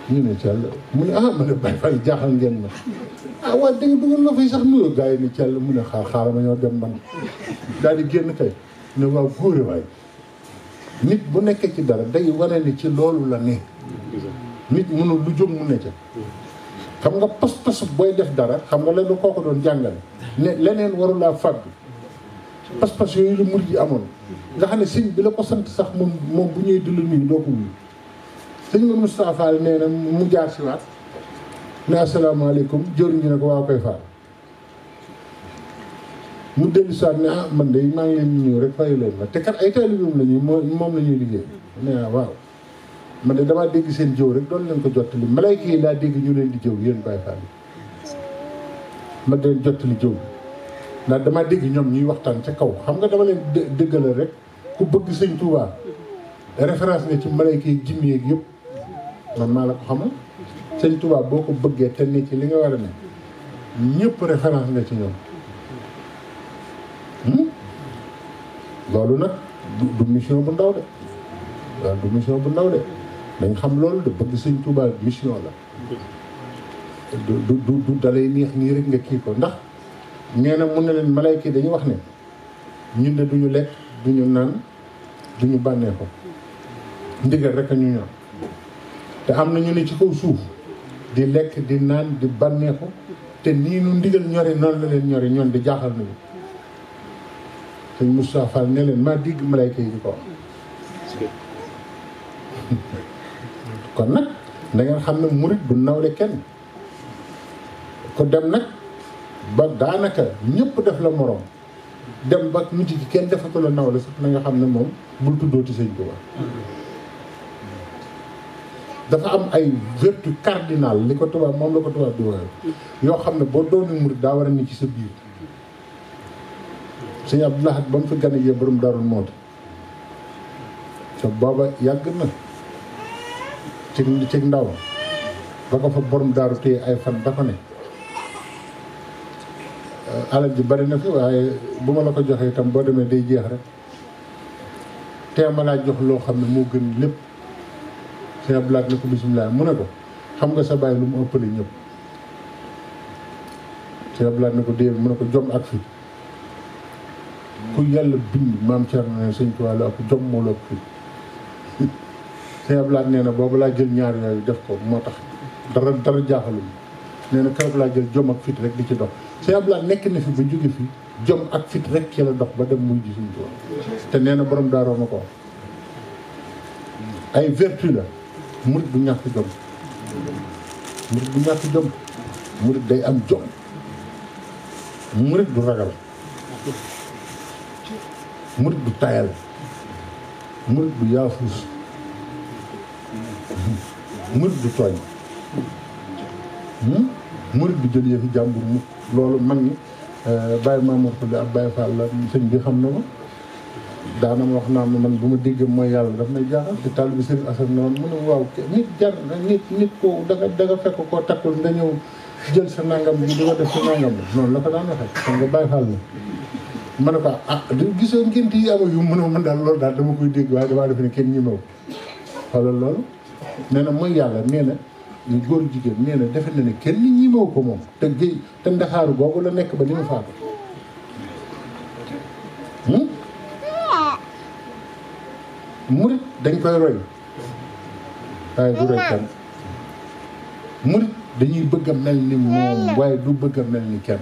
ñu ne càll mu ne ah ma ne Baye Fall jaaxal ngeen ma ah waaw da nga bëggoon la fay sax nuyoo gars yi ne càll mu ne xaaral ma ñoo dem man daal di génn kay ne waaw góore waay nit bu nekkee ci dara day wane ni ci loolu la ne nit mënul lu jóg mu ne ca xam nga pas-pas booy def dara xam nga leen kooku doon jàngale ne leneen warulaa fàgg pas-pas yooyu la murid yi amoon nga xam ne sëñ bi la ko sant sax moom bu ñëwee di la nuyu doo ko wuyu sëñ Modou Moustapha Fall nee na mu jaar si waat ne asalaamaaleykum jëriñ ñu ne ko waaw koy faal mu dellu si waat ne ah man de maa ngi leen di nuyu rek fayu leen ma te kat ay taalibeem la ñuy moom la ñuy liggéey ne waaw man de damaa dégg seen jëw rek doon leen ko jottali malayka yi laa dégg ñu leen di jëw yéen Baye Fall yi ma di leen jottali jëw ndax damaa dégg ñoom ñuy waxtaan ca kaw xam nga dama leen déggalal rek ku bëgg sëñ Touba référence nga ci malayka yi jinne yeeg yëpp man maa la ko xamal sëñ Touba boo ko bëggee te ne ci li nga war a ne ñëpp référence nga ci ñoom loolu nag du mission bu ndaw de waaw du mission bu ndaw de dañ xam loolu de bëgg sëñ Touba mission la du dalay neex nii rek nga kii ko ndax nee na mun na leen malayka yi dañu wax ne ñun de duñu lekk duñu naan duñu bànnee ko ndigal rek a ñu ñor te am na ñu ne ci kaw suuf di lekk di naan di bànneexu te nii nu ndigal ñori noonu la leen ñori ñoon di jaaxal nañu sëñ Moustapha Fall ne leen maa dégg malayka yi di ko wax kon nag da ngeen xam ne murit du nawle kenn ko dem nag ba daanaka ñëpp def la morom dem ba mujj gi kenn defatu la nawle sax na nga xam ne moom bul tuddooti sëñ Tuubaa dafa am ay vertu cardinal li ko tubaab moom la ko tubaab di woowee yoo xam ne boo dooni murit daa war a ni ci sa biir sëñ Abdou Lahad ba mu fi gane yee borom Daaru Muxti te booba yàgg na ci ndaw ba ko fa borom daaru téye ay fan dafa ne alal ji bari na fi waaye bu ma la ko joxee itam boo demee day jeex rek teema laa jox loo xam ne moo gën lépp sëñ Abdou Lahad ne ko bisimilah mu ne ko xam nga sa bàyyi lu mu ëppale ñëpp sëñ Abdou Lahad ne ko déedéet mu ne ko jom ak fit ku yàlla bind maam Thierno ne sëñ Tuubaa la ëpp jom moo la ëpp fit sëñ Abdou Lahad nee na boobu laa jël ñaar yooyu def ko moo tax dara jaaxalum nee na keroog laa jël jom ak fit rek di ci dox sëñ Abdou Lahad nekk na fi ba jóge fi jom ak fit rek ci la dox ba dem muy ji sëñ Tuubaa te nee na borom daaroo ma ko ay vertu la murit bu ñàkk jom murit bu ñàkk jom murit day am jom murit du ragal murit du tayal murit du yaafuus murit du tooñ murit du jël yëfi jàmbur mu loolu mag ñi Baye Mamour Touré ak Baye Fall la sëñ bi xam na ko daana ma wax naa ma man bu ma déggee mooy yàlla daf may jaaxal te taal bi Serigne Assane noonu mu ne waaw nit jar nit ko da nga fekk koo takkul nga ñëw jël sa nangam bi di ko def sa nangam bi noonu la ko daan waxee kon nga Baye Fall la ma ne ko gisoo ngént yi ama yu mën a man daal loolu daal dama koy dégg waaye damaa def ne kenn ñi maw xoolal loolu nee na mooy yàlla nee na ñu góor jigéen nee na defe na ne kenn ñi maw ko moom te géej te ndaxaaru googu la nekk ba ni mu faatu murit dañ koy roy waaye du roy kenn murit dañuy bëgg a mel ni moom waaye du bëgg a mel ni kenn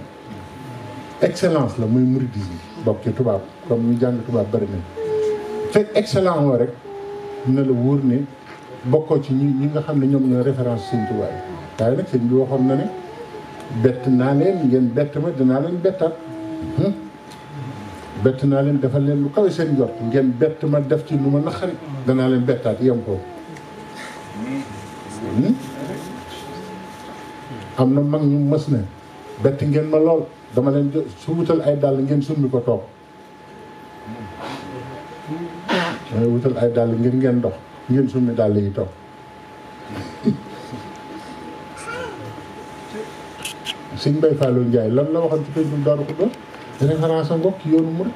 excellence la muy mouridisme bokk ci tubaab comme ñu jàng tubaab bari nañ fekk excellent woo rek na la wóor ne bokkoo ci ñi nga xam ne ñoom ñooy référence sëñ Tuubaa yi waaye nag sëñ bi waxoon na ne bett naa leen ngeen bett ma dinaa leen bettaat bett naa leen defal leen lu kawe seen jot ngeen bett ma def ci lu ma naqari danaa leen bettaat yem ko am na mag ñu mës ne bett ngeen ma lool dama leen su wutal ay dàll ngeen summi ko toog damay wutal ay dàll ngir ngeen dox ngeen summi dàll yi toog sëñ Mbaye Fallou Ndiaye lan la waxoon ci pencum Daaru Xudoos référence a ngoog ci yoonu murid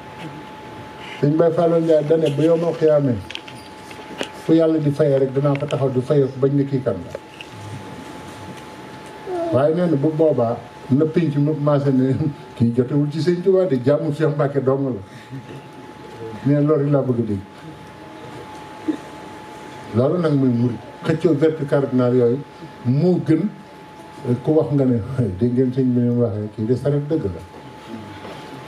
sëñ Mbaye Fallou Ndiaye dane ba yow moo xiyaamee fu yàlla di fayee rek danaa ko taxaw di fayee ko bañ ne kii kan la waaye nee na bu boobaa na pénc ma maase ne kii jotewul ci sëñ Tuubaa de jàmmu Cheikh Mbacke dong la nee na loolu laa bëgg a dégg loolu nag muy murid xëccoo vertu cardinal yooyu moo gën ku wax nga ne dégg ngeen sëñ bi ne waxee kii de saret dëgg la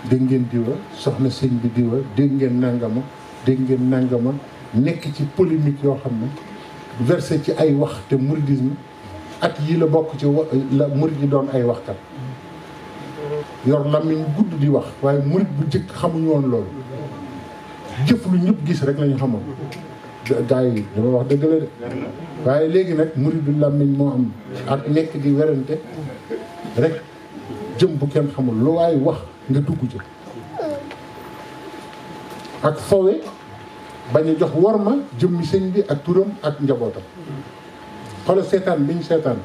dégg ngeen diwa soxna sëñ bi diwa dégg ngeen nangama nekk ci polémique yoo xam ne versé ci ay wax te mouridisme at yii la bokk ci la murid yi doon ay waxkat yor làmmiñ gudd di wax waaye murid bu jëkk xamuñu woon loolu jëf lu ñëpp gis rek lañu xamoon gaa yi dama wax dëgg la de waaye léegi nag murid du làmmiñ moo am ak nekk di werante rek jëm bu kenn xamul lu waaye wax nga dugg ci ak fowe bañ a jox worma jëmmi sëñ bi ak turam ak njabootam xoolal seetaan bi ñu seetaan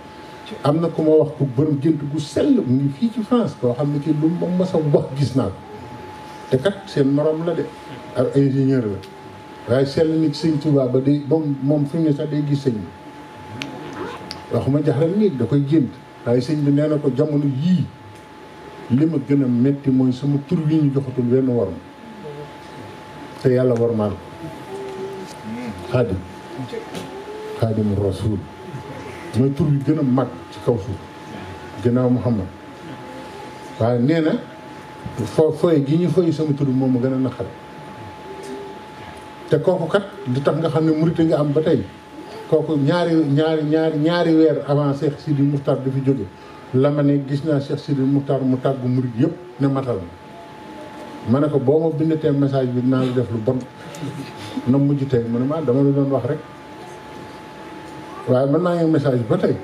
am na ku ma wax ku borom gént gu sell mu ngi fii ci France koo xam ne kii lu ma mas a wax gis naa ko te kat seen morom la de ak ingénieur la waaye sell ni ci sëñ Tuubaa ba day moom fi mu ne sax day gis sëñ bi waxuma jaxral néeg da koy gént waaye sëñ bi nee na ko jamono yii li ma gën a metti mooy sama tur wi ñu joxatul benn worma te yàlla wormaal ko xaadim rasul mooy tur bi gën a mag ci kaw suuf ginnaaw Muhammad waaye nee na foy gi ñu foy sama tudd moom ma gën a naqare te kooku kat li tax nga xam ne murit nga am ba tey kooku ñaari weer avant Cheikh Sidi Moukhtar di fi jóge la ma ne gis naa Cheikh Sidi Moukhtar mu tàggu murit yëpp ne matal ma ne ko boo ma bindatee message bi dinaa la def lu bon na mujj tey mu ne ma dama la doon wax rek waaye mën naa ngi message bi ba tey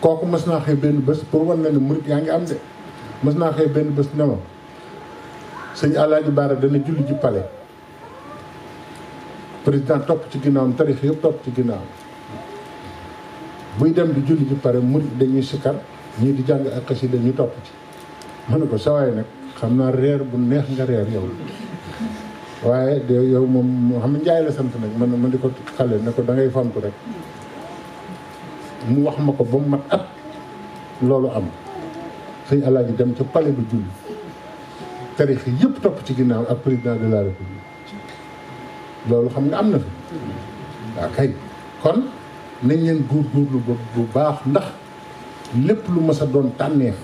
kooku mës naa xëy benn bés pour wan na ne murit yaa ngi am de mës naa xëy benn bés ne ma sëñ Alaaji Baara dana julli ji palais président topp ci ginnaawam tarix yëpp topp ci ginnaawam buy dem di julli ji pare murit dañuy sikkar ñii di jàng ak xasida ñu topp ci ma ne ko sawaay nag xam naa reer bu neex nga reer yow waaye de yow moom xam ne Njaay la sant nag man di ko xale ne ko da ngay famtu rek mu wax ma ko ba mu mat at loolu am sëñ Alaaji dem ca palais bu julli tarix yëpp topp ci ginnaaw ak président de la république loolu xam nga am na fi waaw kay kon nañ leen góorgóorlu bu baax ndax lépp lu mës a doon tànneef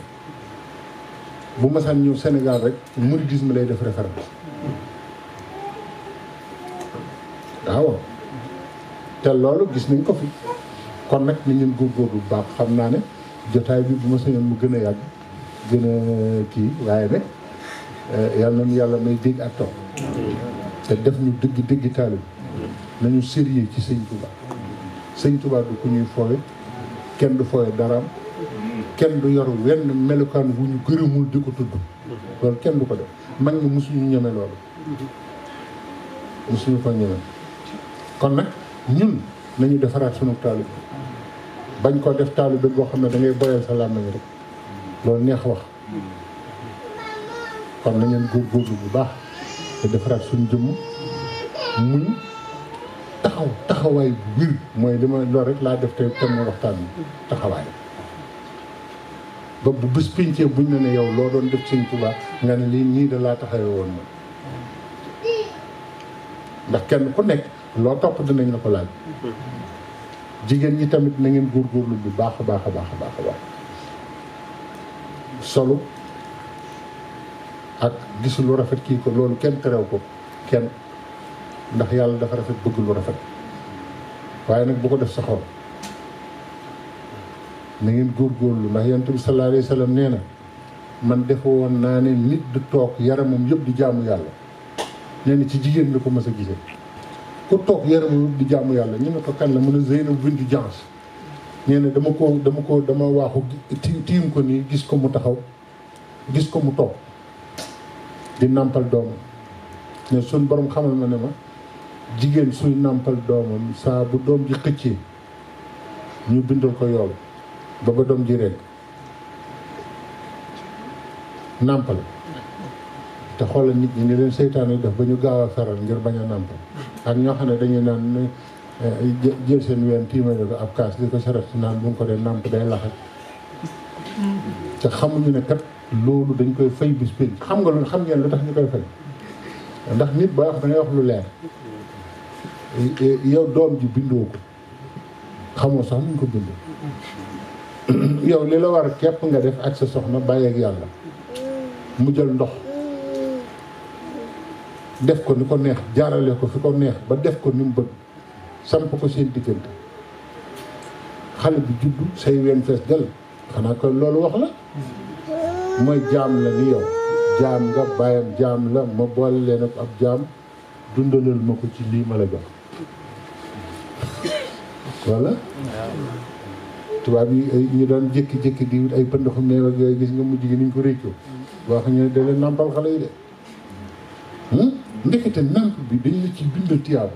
bu mësaan ñëw Sénégal rek mouridisme lay def référence waaw te loolu gis nañ ko fi kon nag nañ leen góorgóorlu bu baax xam naa ne jotaay bi bu ma sañoon mu gën a yàgg gën a kii waaye nag yàlla nañu yàlla may dégg ak topp te def ñu dëgg taalib nañu sérieux ci sëñ Touba sëñ Touba du ku ñuy foowe kenn du foowe daraam kenn du yor wenn melukaan wu ñu gërëmul di ko tudd loolu kenn du ko def mag ñi mosuñu ñeme loolu mosuñu ko ñeme kon nag ñun nañu defaraat sunu taalib bañ ko def taalib boo xam ne da ngay boyal sa làmmiñ rek loolu neex wax kon nañ leen góorgóorlu bu baax te defaraat suñu jëmm muñ taxawaay bu wér mooy li ma loolu rek laa def te tem waxtaan bi taxawaay ba bu bés pincee buñ ne ne yow loo doon def sëñ Tuubaa nga ne lii nii da laa taxawee woon ma ndax kenn ku nekk loo topp dinañ la ko laaj jigéen ñi tamit na ngeen góorgóorlu bu baax a baax a baax a baax a baax solu ak gis lu rafet kii ko loolu kenn terew ko kenn ndax yàlla dafa rafet bëgg lu rafet waaye nag bu ko def sa xol na ngeen góorgóorlu ndax yonent bi sallallahu alayhi wa sallam nee na man defe woon naa ne nit du toog yaramam yëpp di jaamu yàlla nee na ci jigéen la ko mës a gisee ku toog yaramam yëpp di jaamu yàlla ñu ne ko kan la mën a Zeynab bintu Jahsh nee na dama waaxu tiim ko nii gis ko mu taxaw gis ko mu toog di nàmpal doomam ne suñ borom xamal ma ne ma jigéen suy nàmpal doomam saa bu doom ji xëccee ñu bindal ko yool ba doom ji rekk nàmpal te xoolal nit ñi ni leen seytaane def ba ñu gaaw a feral ngir bañ a nàmpal ak ñoo xam ne dañuy naan jël seen ween tiimale ko ab kaas li ko saret si naan bu nga ko dee nàmp day laxat te xamuñu ne kat loolu dañ koy fay bis pénc xam ngeen lu tax ñu koy fay ndax nit booy wax da ngay wax lu leer yow doom ji bindoo ko xamoo sax nuñ ko bindoo yow li la war képp nga def ak sa soxna bàyyi ak yàlla mu jël ndox def ko ni ko neex jaarale ko fi ko neex ba def ko ni mu bëgg samp ko seen diggante xale bi juddu say ween fees del xanaa ko loolu wax la mooy jaam la ni yow jaam nga bàyyam jaam la ma boole leen ak ab jaam dundalal ma ko ci lii ma la jox walla tubaab yi ñu doon jékki-jékki di wut ay pëndaxu meew ak yooyu gis nga mujj gi niñ ko réccoo wax ñu da leen nàmpal xale yi de ndekete nàmp bi dañ la ci bindal tiyaabu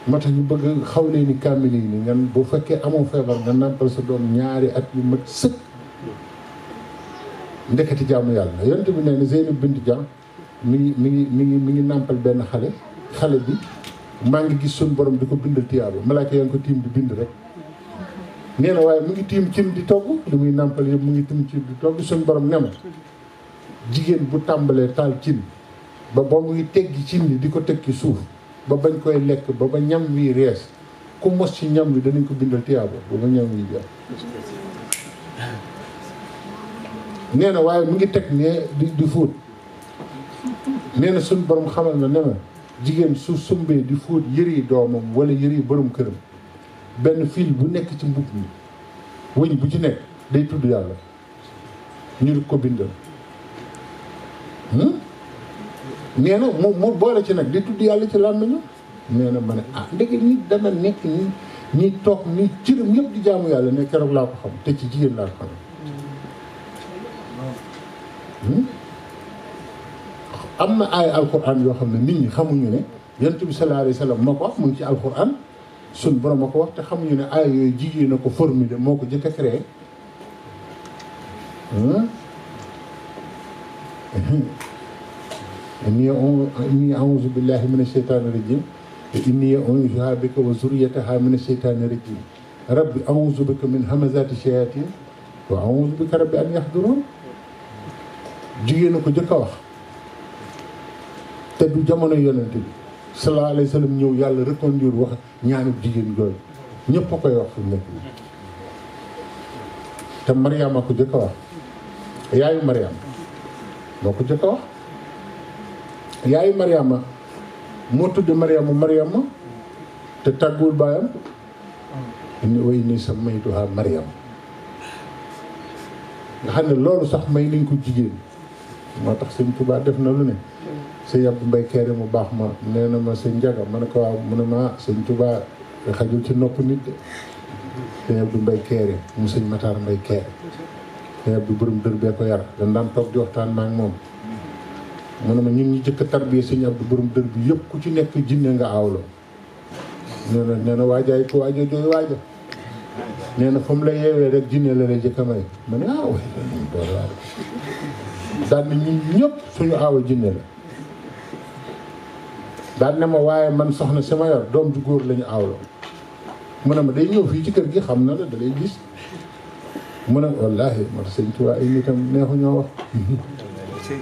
moo tax ñu bëgg xaw leen ni kaamil yi ni ngan bu fekkee amoo feebar nga nàmpal sa doom ñaari at yu mat sëkk ndekete jaamu yàlla yonent bi nee na Zeynab bint Jahsh mi ngi nàmpal benn xale bi maa ngi gis suñu borom di ko bindal tiyaabu malaaka yaa ngi ko tiim di bind rek nee na waaye mu ngi tiim cin di togg li muy nàmpal yëpp mu ngi tiim cin di togg suñu borom ne ma jigéen bu tàmbalee taal cin ba muy teggi cin li di ko teg ci suuf ba bañ koy lekk ba ñam wi rees ku mos ci ñam wi danañ ko bindal tiyaaba ba ñam wi jeex nee na waaye mu ngi teg ne di fóot nee na suñ borom xamal na ne ma jigéen su sumbee di fóot yëri doomam wala yëri borom këram benn fil bu nekk ci mbub mi wëñ bu ci nekk day tudd yàlla ñu di ko bindal nee na mu boole ci nag di tudd yàlla ci làmmiñu nee na ma ne ndeke nit dana nekk ñi toog ni cëram yëpp di jaamu yàlla ne keroog laa ko xam te ci jigéen laa ko xam am na ay alquran yoo xam ne nit ñi xamuñu ne yonent bi sallallahu alayhi wa sallam moo ko wax mu ngi ci alquran suñ borom moo ko wax te xamuñu ne ay yooyu jigéen a ko formulé moo ko jëkk a créé inni a'uuzu billahi mina shaytaani rajim inni u'iizuhaa bika wa zurriyyatahaa mina shaytaani rajim rabbi a'uuzu bika min hamazaati shayaatiin wa a'uuzu bika rabbi an yahduruun jigéen a ko jëkk a wax te du jamono yonent bi sallallahu alayhi wa sallam ñëw yàlla reconduire wax ñaanu jigéen yooyu ñëpp a koy wax fi mu nekk te Mariama a ko jëkk a wax yaayu Mariama moo ko jëkk a wax yaayu Mariama moo tudd Mariama te tàgguwul baayam inni sammaytuhaa Mariam nga xam ne loolu sax may nañ ko jigéen moo tax sëñ Tuubaa def na lu ne sëñ Abdou Mbaye Kéré mu baax ma nee na ma sëñ Njaga ma ne ko waaw mu ne ma sëñ Tuubaa xajul ci nopp nit de sëñ Abdou Mbaye Kéré mu sëñ Matar Mbaye Kéré sëñ Abdou borom dër bee ko yar dañ daan toog di waxtaan ma ak moom mu ne ma ñun ñu jëkk tarbiya sëñ Abdou borom dër bi yëpp ku ci nekk jinne nga aawloo nee na waajaay ko waajo jooy waaja nee na fa mu la yeewee rek jinne la lay jëkk a may ma ne waay dool waar daan na ñun ñëpp suñu aawa jinne la daan ne ma waaye man soxna sama yor doom ju góor la ñu aawloo mu ne ma day ñëw fii ci kër gi xam na la da lay gis mu ne wallaahi moo tax sëñ Tuubaa ay nitam neexu ñoo wax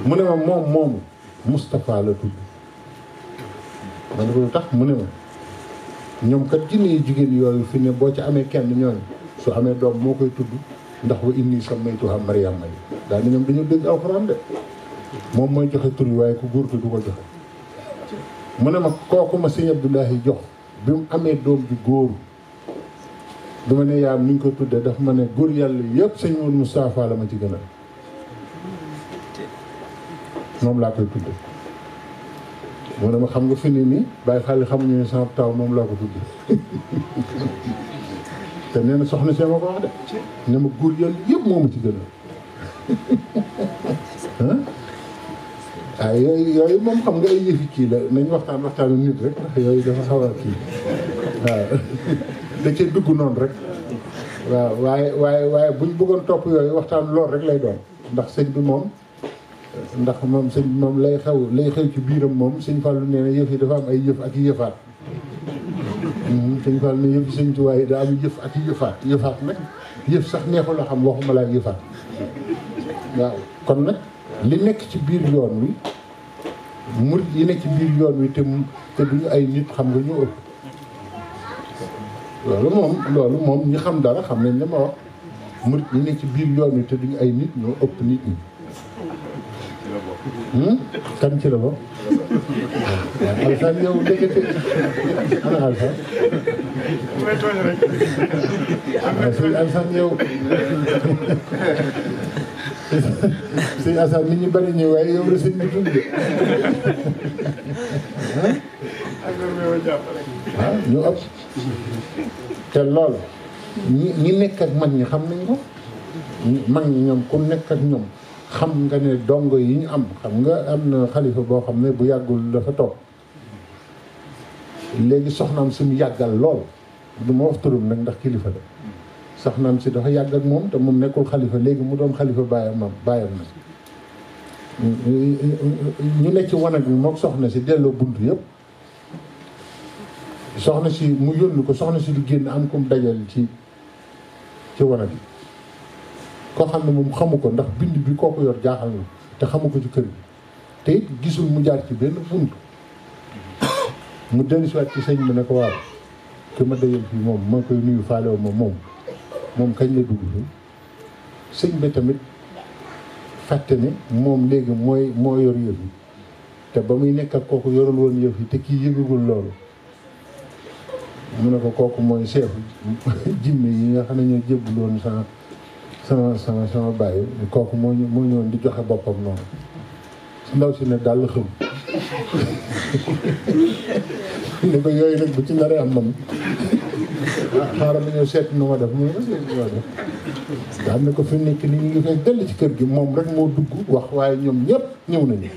mu ne ma moomu Moustapha la tudd ma ne ko lu tax mu ne ma ñoom kat jinne yi jigéen yooyu fi ne boo ci amee kenn ñooñu su amee doom moo koy tudd ndax wa inni sammaytuhaa Mariama yi daal ni ñoom dañoo dégg alxuraan de moom mooy joxe tur yi waaye ku góor ki du ko joxe mu ne ma kooku ma sëñ Abdoulahi jox bi mu amee doom bi góor bi ma ne yaam ni ñu ko tuddee daf ma ne góor yàlla yëpp sëñ Moustapha la ma ci gënal moom laa koy tudde mu ne ma xam nga fi ni nii bàyyi xale xamuñu ne sama taw moom laa ko tudde te nee na soxna see ma ko wax de ne ma góor yàlla yëpp moo ma ci gënal ah yooyu moom xam nga ay yëfi kii la nañ waxtaanu nit rek ndax yooyu dafa xaw a kii waaw da cee dugg noonu rek waaw waaye buñ bëggoon topp yooyu waxtaan lool rek lay doon ndax sëñ bi moom sëñ bi moom lay xew ci biiram moom sëñ Fallu nee na yëf yi dafa am ay yëf ak i yëfaat sëñ Fallu ne yëf yi sëñ Tuubaa yi daa am yëf ak i yëfaat nag yëf sax neexul la xam waxuma laa yëfaat waaw kon nag li nekk ci biir yoon wi murit yi nekk ci biir yoon wi te duñu ay nit xam nga ñu ëpp loolu moom ñi xam dara xam nañ li ma wax murit yi nekk ci biir yoon wi te duñu ay nit ñoo ëpp nit ñi kan ci la bokk waaw Alsaan yow ndekete ana Alsaan waaw sëñ Alsaan yow sëñ Alsaan nit ñi bari ñëw waaye yow la sëñ bi tudd waaw ñu ëpp te lool ñi nekk ak mag ñi xam nañ ko mag ñi ñoom ku nekk ak ñoom xam nga ne dongo yi ñu am xam nga am na xalifa boo xam ne bu yàggul dafa toog léegi soxnaam si mu yàggal lool du ma wax turam nag ndax kilifa la soxnaam si dafa yàgg ak moom te moom nekkul xalifa léegi mu doon xalifa bàyyam na ñu ne ci wanag bi moom soxna si delloo bunt yëpp soxna si mu yónni ko soxna si du génn am kum dajal ci wanag bi koo xam ne moom xamu ko ndax bind bi kooku yor jaaxal na te xamu ko ci kër gi te it gisul mu jaar ci benn bunt mu dellusiwaat ci sëñ bi ne ko waaw ki ma dajal fii moom ma koy nuyu faalewu ma moom kañ la dugg fii sëñ bi tamit fàtte ne moom léegi moo yor yëf yi te ba muy nekk ak kooku yorul woon yëf yi te kii yëgagul loolu mu ne ko kooku mooy chef jinne yi nga xam ne ñoo jébbul woon sama bàyyi kooku moo ñëwoon di joxe boppam noonu ndaw si ne daal xëm ni ko yooyu nag bu ci naree am man xaaral ma ñëw seet nu ma def mu ne ma seet nu ma def nga xam ne ko fi mu nekk ni ñu ngi fay dell ci kër gi moom rek moo dugg wax waaye ñoom ñëpp ñëw nañu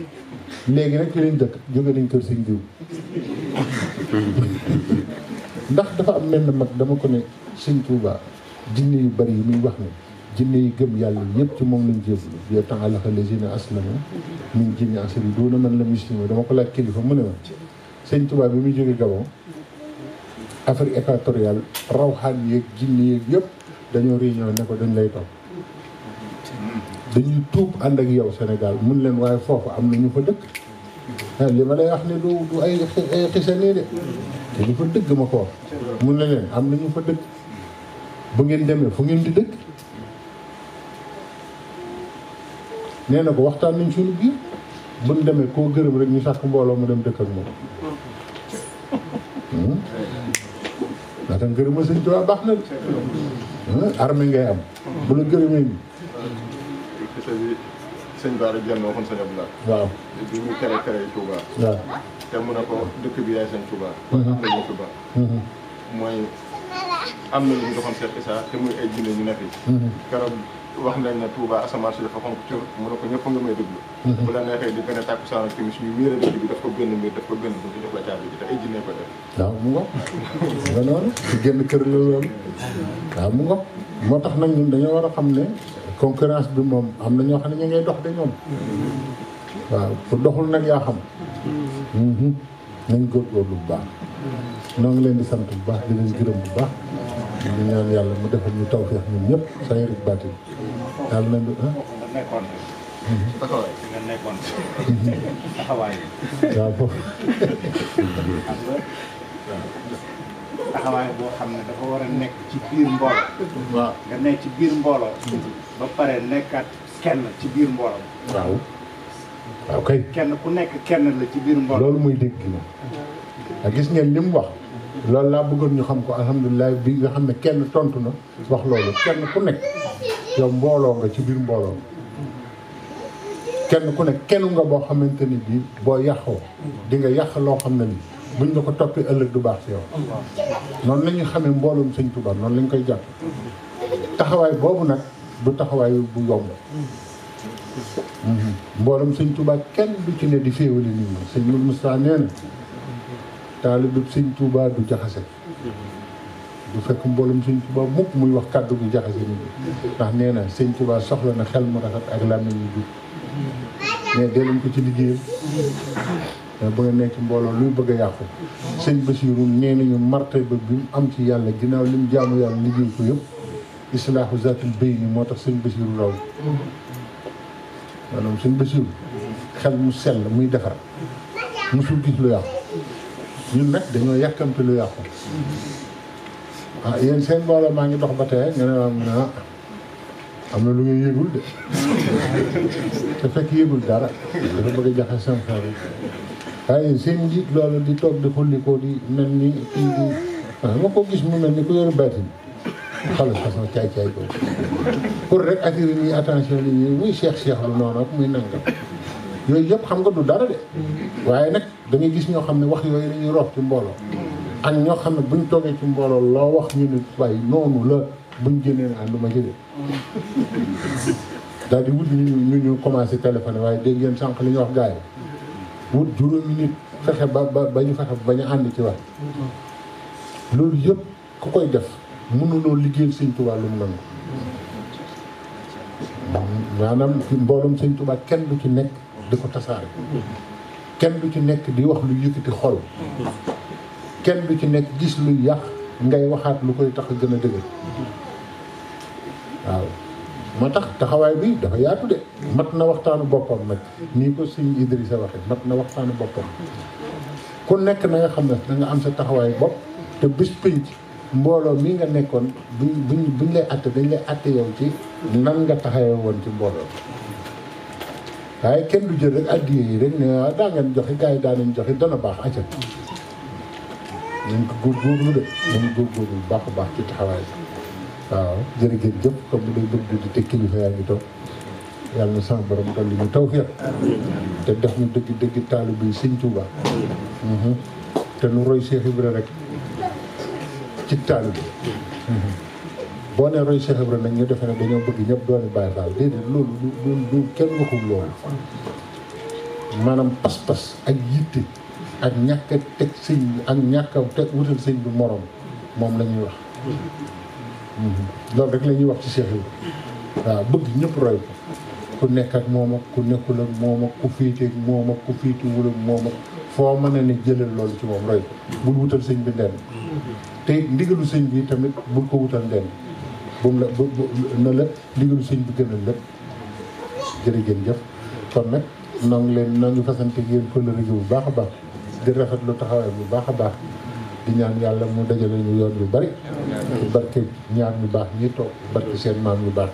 léegi nag ci lañ dëkk jóge nañ kër sëñ diw ndax dafa am menn mag dama ko ne sëñ Tuuba jinne yu bari yi muy wax ne jinne yi gëm yàlla yëpp ci moom lañ jébbalu yow temps alaxa lazina aslamu min jinni asri doona man la muslima dama ko laaj kilifa mu ne ma sëñ Tuuba bi muy jóge Gabon Afrique équatoriale rawxaan yeeg jinne yeeg yëpp dañoo réunion ne ko dañ lay topp dañuy tuub ànd ak yow Sénégal mun leen waaye foofu am na ñu fa dëkk li ma lay wax ne du ay xisa nii de te li fa dëgg ma ko wax mun na leen am na ñu fa dëkk bu ngeen demee fu ngeen di dëkk nee na ko waxtaan nañ suñu biir buñ demee koo gërëm rek ñu sàkk mbooloo mu dem dëkk ak moom laata ngërëma sëñ Tuubaa baax na armée ngay am bu la gërëmee ni sëñ Bara Diène waxoon sëñ Abdoulaye. waaw bi muy tere Touba. waaw te mu ne ko dëkk bi yaay sëñ Touba. am na ñu Touba. mooy am na lu ñu doxoon Cheikh Issa te muy ay jinne ñu nekk yi. keroog wax nañ ne Touba asamaan si dafa xonk cur mu ne ko ñëpp nga may déglu. bu la neexee di gën a tàkkusaan ak timis ñu miir a dëkk bi daf ko gën miir daf ko gën bu jox la caabi ji te ay jinne ko def. waaw mu ngo nga noonu ci génn kër la loolu waaw mu ngo moo tax nag ñun dañoo war a xam ne concurrence bi moom am na ñoo xam ne ñu ngay dox de ñoom waaw pour doxul nag yaa xam nañ góorgóorlu bu baax noo ngi leen di sant bu baax di leen gërëm bu baax di ñaan yàlla mu defal ñu tawfeex ñun ñëpp sa yërit baatin yàlla nañ nekkoon taxawaay nga nekkoon taxawaay waaw foofu taxawaay boo xam ne dafa war a nekk ci biir mbooloo waaw nga nekk ci biir mbooloo ba pare nekkaat kenn ci biir mbooloo waaw waaw kay kenn ku nekk kenn la ci biir mbooloo loolu muy dégg la ak gis ngeen li mu wax loolu laa bëggoon ñu xam ko alhamdulilah bi nga xam ne kenn tontu na wax loolu kenn ku nekk yow mbooloo nga ci biir mbooloo kenn ku nekk kenn nga boo xamante ni bii boo yàqoo di nga yàq loo xam ne ni buñ la ko toppee ëllëg du baax ci yow noonu la ñuy xamee mbooloom sëñ Tuubaa noonu lañ koy jàpp taxawaay boobu nag du taxawaay bu yomb mbooloom sëñ Tuubaa kenn du ci ne di féewale nit ñi sëñ Moussa nee na taalibe sëñ Tuubaa du jaxase du fekk mbooloom sëñ Tuubaa mukk muy wax kàddu gu jaxase nit ñi ndax nee na sëñ Tuubaa soxla na xel mu rafet ak làmmiñ yu jub mais dee leen ko ci liggéeyam mais bu nga nekk ci mbooloo luy bëgg a yàqu sëñ Basiiru nee nañu martaba bi mu am ci yàlla ginnaaw li mu jaamu yàlla liggéey ko yëpp islaahu zaatil bayni moo tax sëñ Basiiru raw maanaam sëñ Basiiru xel mu sell muy defar musul gis lu yàqu ñun nag dañoo yàkkamte lu yàqu ah yéen seen mbooloo maa ngi dox ba tey nga ne waa mu ne am na lu ngeen yëgul de te fekk yëgul dara dafa bëgg a jaxe seen xel waaye seen njiit loolu di toog di xullikoo di mel ni kii di ma ko gis mu mel ni ku yoru baatin xale façon caay-caay ko pour rek attirer nii attention nit ñi muy cheikh lu noonu ak muy nangam yooyu yëpp xam nga du dara de waaye nag da ngay gis ñoo xam ne wax yooyu dañuy roof ci mbooloo ak ñoo xam ne buñ toogee ci mbooloo loo wax ñu ne waaye noonu la buñ génnee na ànduma ci de daal di wut ñu commencé téléphoné waaye dégg ngeen sànq li ñu wax gars yi wut juróomi nit fexe ba ñu fexe ba ñu ànd ci wax loolu yëpp ku koy def mënuloo liggéeyal sëñ Tuubaa lu mu nangu maanaam mbooloom sëñ Tuubaa kenn du ci nekk di ko tasaare kenn du ci nekk di wax lu yëkkati xol kenn du ci nekk gis luy yàq ngay waxaat lu koy tax a gën a dëgër waaw moo tax taxawaay bi dafa yaatu de mat na waxtaanu boppam nag nii ko sëñ Idrissa waxe mat na waxtaanu boppam ku nekk na nga xam ne da nga am sa taxawaay bopp te bis pénc mbooloo mi nga nekkoon buñ lay atte dañ lay atte yow ci nan nga taxawee woon ci mbooloo waaye kenn du jël rek addiya yi rek ne daa ngeen joxe gars yi daa nañ joxe dana baax acca nañ ko góorgóorlu de nañ góorgóorlu bu baax a baax ci taxawaay waaw jërë ngeen jëf comme ni day bëgg di te kilifa yaa ngi toog yàlla na sama borom dolli ñu tawfeex te def ñu dëgg dëgg taalibe bi Sëñ Tuuba te nu roy Cheikh Ibra rek ci taalibe bi boo nee roy Cheikh Ibra nag ñu defe ne dañoo bëgg ñëpp dooni Baay Faal déedéet loolu du kenn waxul loolu maanaam pas-pas ak yitte ak ñàkk a teg sëñ bi ak ñàkk a teg wutal sëñ bi morom moom la ñuy wax loolu rek la ñuy wax ci Cheikh Ibra waaw bëgg ñëpp roy ko ku nekk ak moom ak ku nekkul ak moom ak ku fiite ak moom ak ku fiituwul ak moom ak foo mën a ne jëlal loolu ci moom roy ko bul wutal sëñ bi ndenn te ndigalu sëñ bi tamit bul ko wutal ndenn bu mu la na la ndigalu sëñ bi gënal lépp jërë ngeen jëf kon nag noo ngi fasante yéen kóllëre gi bu baax a baax di rafetlu taxawaay bu baax a baax di ñaan yàlla mu dajale ñu yoon yu bari barke ñaar ñu baax ñi toog barke seen maam yu baax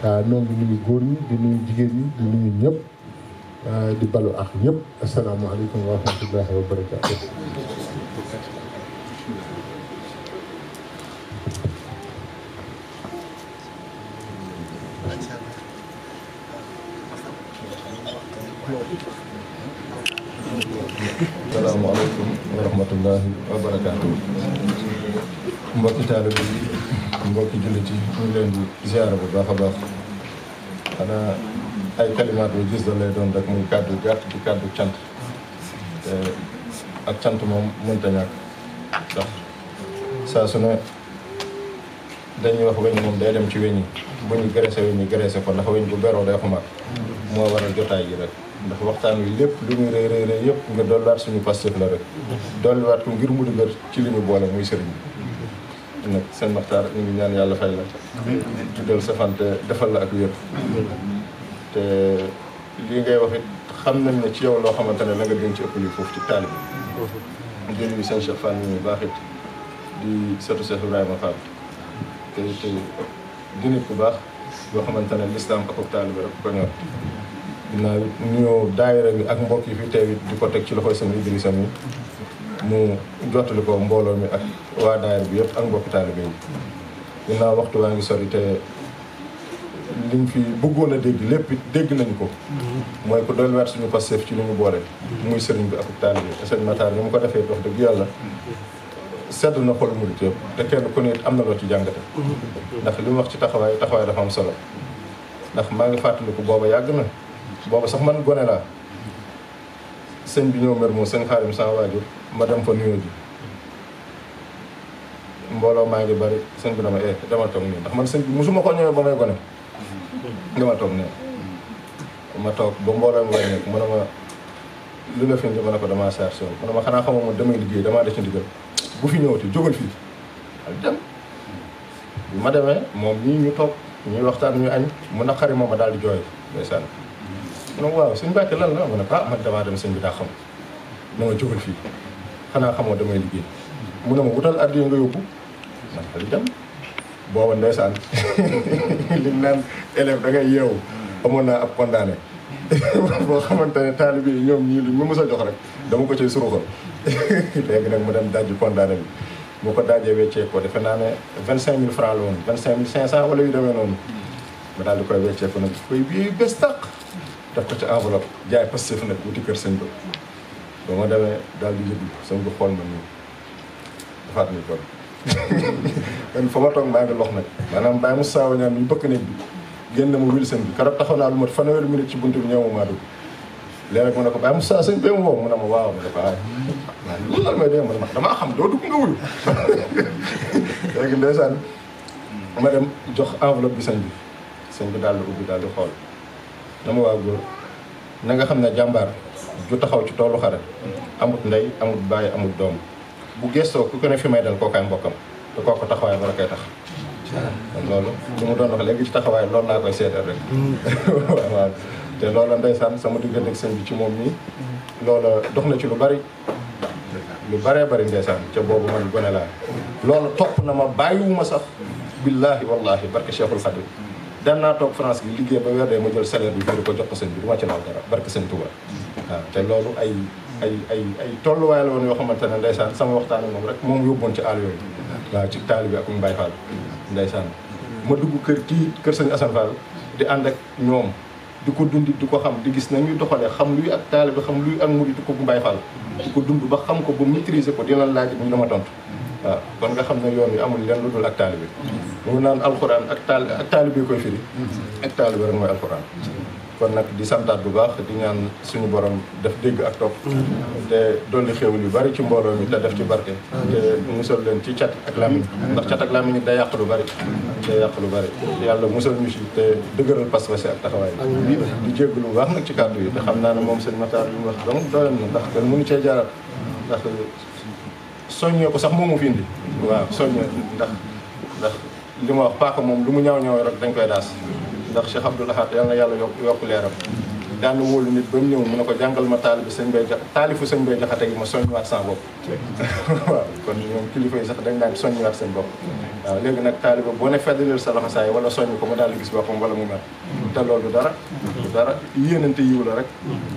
waaw noo ngi nuyu góor ñi di nuyu jigéen ñi di nuyu ñëpp di balu ak ñëpp asalaamaaleykum wa rahmatullahi wa barakaatu salaamaaleykum wa rahmatullahi wa barakaatu mbokki taalibe yi mbokki jullit yi ñu ngi leen di ziara bu baax a baax xanaa ay kalimaat yu gis da lay doon rek muy kàddu gàtt di kàddu cant te ak cant moom mënta ñàkk ndax saa su ne dañuy wax weñ moom day dem ci weñ yi bu ñu gërëse weñ yi gërëse ko ndax weñ bu beroo day xumaat moo waral jotaay yi rek ndax waxtaan wi lépp lu muy rëy rëy rëy yëpp nga dolliwaat suñu Pastef la rek dolliwaat ko ngir mu dëgër ci li ñu boole muy sëriñ bi nag seen Maxtaar ñu ngi ñaan yàlla fay la tuddal sa fante defal la ak wér te lii ngay wax it xam nañ ne ci yow loo xamante ne la nga gën ci ëpp lii foofu ci taalibe bi di nuyu seen Cheikh Fall ñu baax it di setu Cheikh Ibrahima Fall te di nit ku baax yoo xamante ne lislaam ak taalibe rek ko ñor dinaa nuyoo daayira bi ak mbokk yi fi teew it di ko teg ci loxoy seen Idrissa mi mu jottali ko mbooloo mi ak waa daayira bi yëpp ak mbokki taalibe yi dinaa waxtu waa ngi sori te liñ fi bëggoon a dégg lépp it dégg nañu ko mooy ko dolliwaat suñu Pastef ci li ñu boole muy sëriñ bi ak taalibe yi te sëriñ Matar ni mu ko defee wax dëgg yàlla sedd na xol murit yëpp te kenn ku ne it am na loo ci jàngate ndax li mu wax ci taxawaay dafa am solo ndax maa ngi fàttaliku booba yàgg na booba sax man gone laa sëñ bi ñëw mer moo sëñ Xaarim sama waajur ma dem fa nuyoo ji mbooloo maa ngi bari sëñ bi dama demal toog nii ndax man sëñ bi mosuma ko ñëwee ba may gone demal toog nii ma toog ba mbooloo mi way nekk mu ne ma lu la fi indi ma ne ko damaa chargé mu ne ma xanaa xamoo ma damay liggéey damaa def ci ndigal bu fi ñëwati jógal fii ak dem bi ma demee moom ñii ñu toog ñuy waxtaan ñu añ mu naqari moom ma daal di jooy ndeysaan mu ne waaw suñu bàkke lan la ma ne ko man damaa dem sëñ bi daa xam na ma jógal fii xanaa xamoo damay liggéey mu ne ma wutal addiya nga yóbbu man xali dem booba ndeysaan liñ naan élève da ngay yeewu amoon naa ab condamné boo xamante ne taalibe yi ñoom ñii luñ ma mës a jox rek dama ko cay suruxal léegi nag mu dem dajji condamné bi moo ko dajee weccee ko defe naa ne 25000 francs la woon 25500 wala yu demee noonu ma daal di koy weccee ko nag koy bii bés tàq def ko ci enveloppe jaay Pastef nag wuti kër sëñ ba ba ma demee daal di yëglu sëñ bi xool ma nii defaat ni kon kon fa ma toog maa ngi lox nag maanaam Baye Moussa Wagnane ñu bëkk néeg bi génn ma wil sëñ bi keroog taxaw naa lu mat fanweeri minute ci buntu bi ñëw ma maa dugg léegi nag mu ne ko Baye Moussa sëñ bee ma woo mu ne ma waaw ma ne ko waaw loolu lan may dee ma ne ma damaa xam doo dugg nga wuyu léegi ndeysaan ma dem jox enveloppe bi sëñ bi daal di ubbi daal di xool na ma waa góor na nga xam ne jàmbaar ju taxaw ci toolu xare amut ndey amut bàyyi amut doom bu gestoo ku ko ne fi may dal kookaay mbokkam te kooku taxawaay ba la koy tax kon loolu li mu doon wax léegi ci taxawaay loolu laa koy seetal rek waaw te loola ndeysaan sama diggante ak sëñ bi ci moom nii loola dox na ci lu bari bari ndeysaan ca boobu man gone laa loola topp na ma bàyyiwuma sax billaahi wallaahi barke Cheikhul Khadim daan naa toog France bi liggéey ba weer dee ma jël salaire bi fii ko jox ko sëñ bi du ma ci laal dara barke sëñ Touba waaw te loolu ay tolluwaay la woon yoo xamante ne ndeysaan sama waxtaan ak moom rek moom yóbboon ci àll yooyu waaw ci taalibe ak Mbaye Fall ndeysaan ma dugg kër sëñ Assane Fall di ànd ak ñoom di ko dund di ko xam di gis nañuy doxalee xam luy ak taalibe xam luy ak murid di ko Mbaye Fall di ko dund ba xam ko ba maîtriser ko dina laaj bu ñu dama tontu waaw kon nga xam ne yoon wi amul leen lu dul ak taalibe mu naan alxuraan ak taalibe koy firi ak taalibe rek mooy alxuraan kon nag di santaat bu baax di ñaan suñu borom def dégg ak topp te dolli xéwal yu bari ci mbooloo mi te def ci barke te musal leen ci cat ak làmmiñ ndax cat ak làmmiñ it day yàq lu bari yàlla musal ñu si te dëgëral pas-pas ak taxawaay di jégg lu baax nag ci kàddu yi te xam naa ne moom seen Matar li mu wax donc doyoon na ndax kenn mënu cee jaaraat ndax soññee ko sax moomu fi indi waaw soññee ndax li ma wax paaka moom lu mu ñaaw rek dañ koy daas ndax Cheikh Abdoul Ahad yal na yàlla yokk leeram daan na wóolu nit ba mu ñëw mu ne ko jàngal ma taalifu sëñ Bay Jaxate gi ma soññiwaat sama bopp waaw kon ñoom kilifa yi sax dañ daan soññiwaat seen bopp waaw léegi nag taaliba boo ne feddalil sa laxasaay wala soññ ko mu daal di gis boppam wala mu mer te loolu du dara yéenante yiw la rek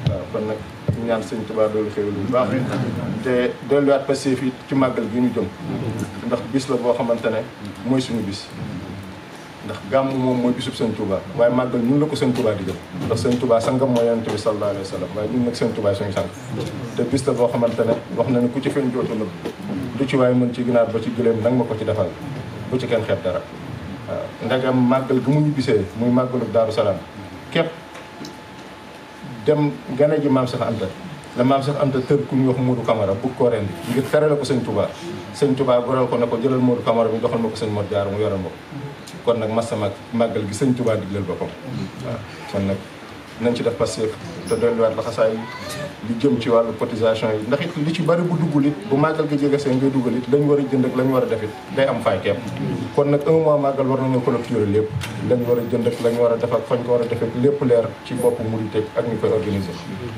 waaw kon nag ñu ñaan sëñ Tuubaa doolu xéwal bu baax te delluwaat passé fii ci màggal gi ñu jëm ndax bis la boo xamante ne mooy suñu bis ndax gàmm moom mooy bisub sëñ Touba waaye màggal ñun la ko sëñ Touba di jëm ndax sëñ Touba sangam mooy yonent bi sallallahu alayhi wa sallam waaye ñun nag sëñ Touba suñu sang te bis la boo xamante ne wax na ne ku ci feeñ jootu nëbb du ci waaye mën ci ginaar ba ci gëléem nag ma ko ci defal bu ci kenn xeeb dara waaw ndagam màggal gi mu ñu bisee muy màggalu Daaru Salaam képp dem gane ji maam Cheikh Anta la maam Cheikh Anta tër ku ñu wax Modou Camara bu ko rendi ngir tere la ko sëñ Touba goral ko ne ko jëlal Modou Camara bi doxal ma ko sëñ Modou Diarra mu yoral ma ko kon nag massa màggal gi sëñ Touba digleel boppam waaw kon nag nañ ci def passé te dolliwaat laxasaay li jëm ci wàllu cotisation yi ndax it li ci bari bu duggul it bu màggal gi jege seen ngay duggal it lañ war a jënd ak lañ war a def it day am fay kepp kon nag un mois màggal war nañoo clôturer lépp lañ war a jënd ak lañ war a def ak fañ ko war a defee lépp leer ci bopp murid ak ñu koy organiser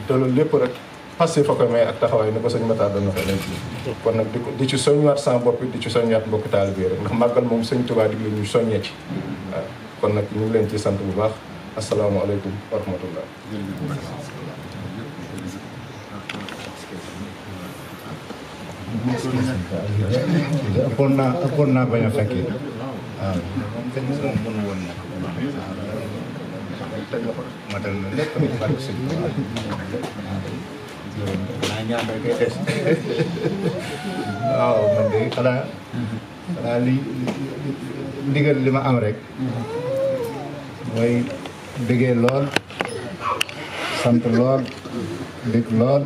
te loolu lépp rek passé fa koy may ak taxawaay ni ko sëñ Matar doon waxee léegi kon nag di ci soññaat sama bopp di ci soññaat mbokki taalibe yi rek ndax màggal moom sëñ Tuubaa digle ñu soññee ci waaw kon nag ñu ngi leen ci sant bu baax asalaamaaleykum wa rahmatullah ëppoon naa bañ a fekkee waaw moom sëñ bi moom mënu woon matal na lépp barke sëñ naa ñaan rek koy des waaw man de xanaa li ndigal li ma am rek mooy bëggee lool sant lool bég lool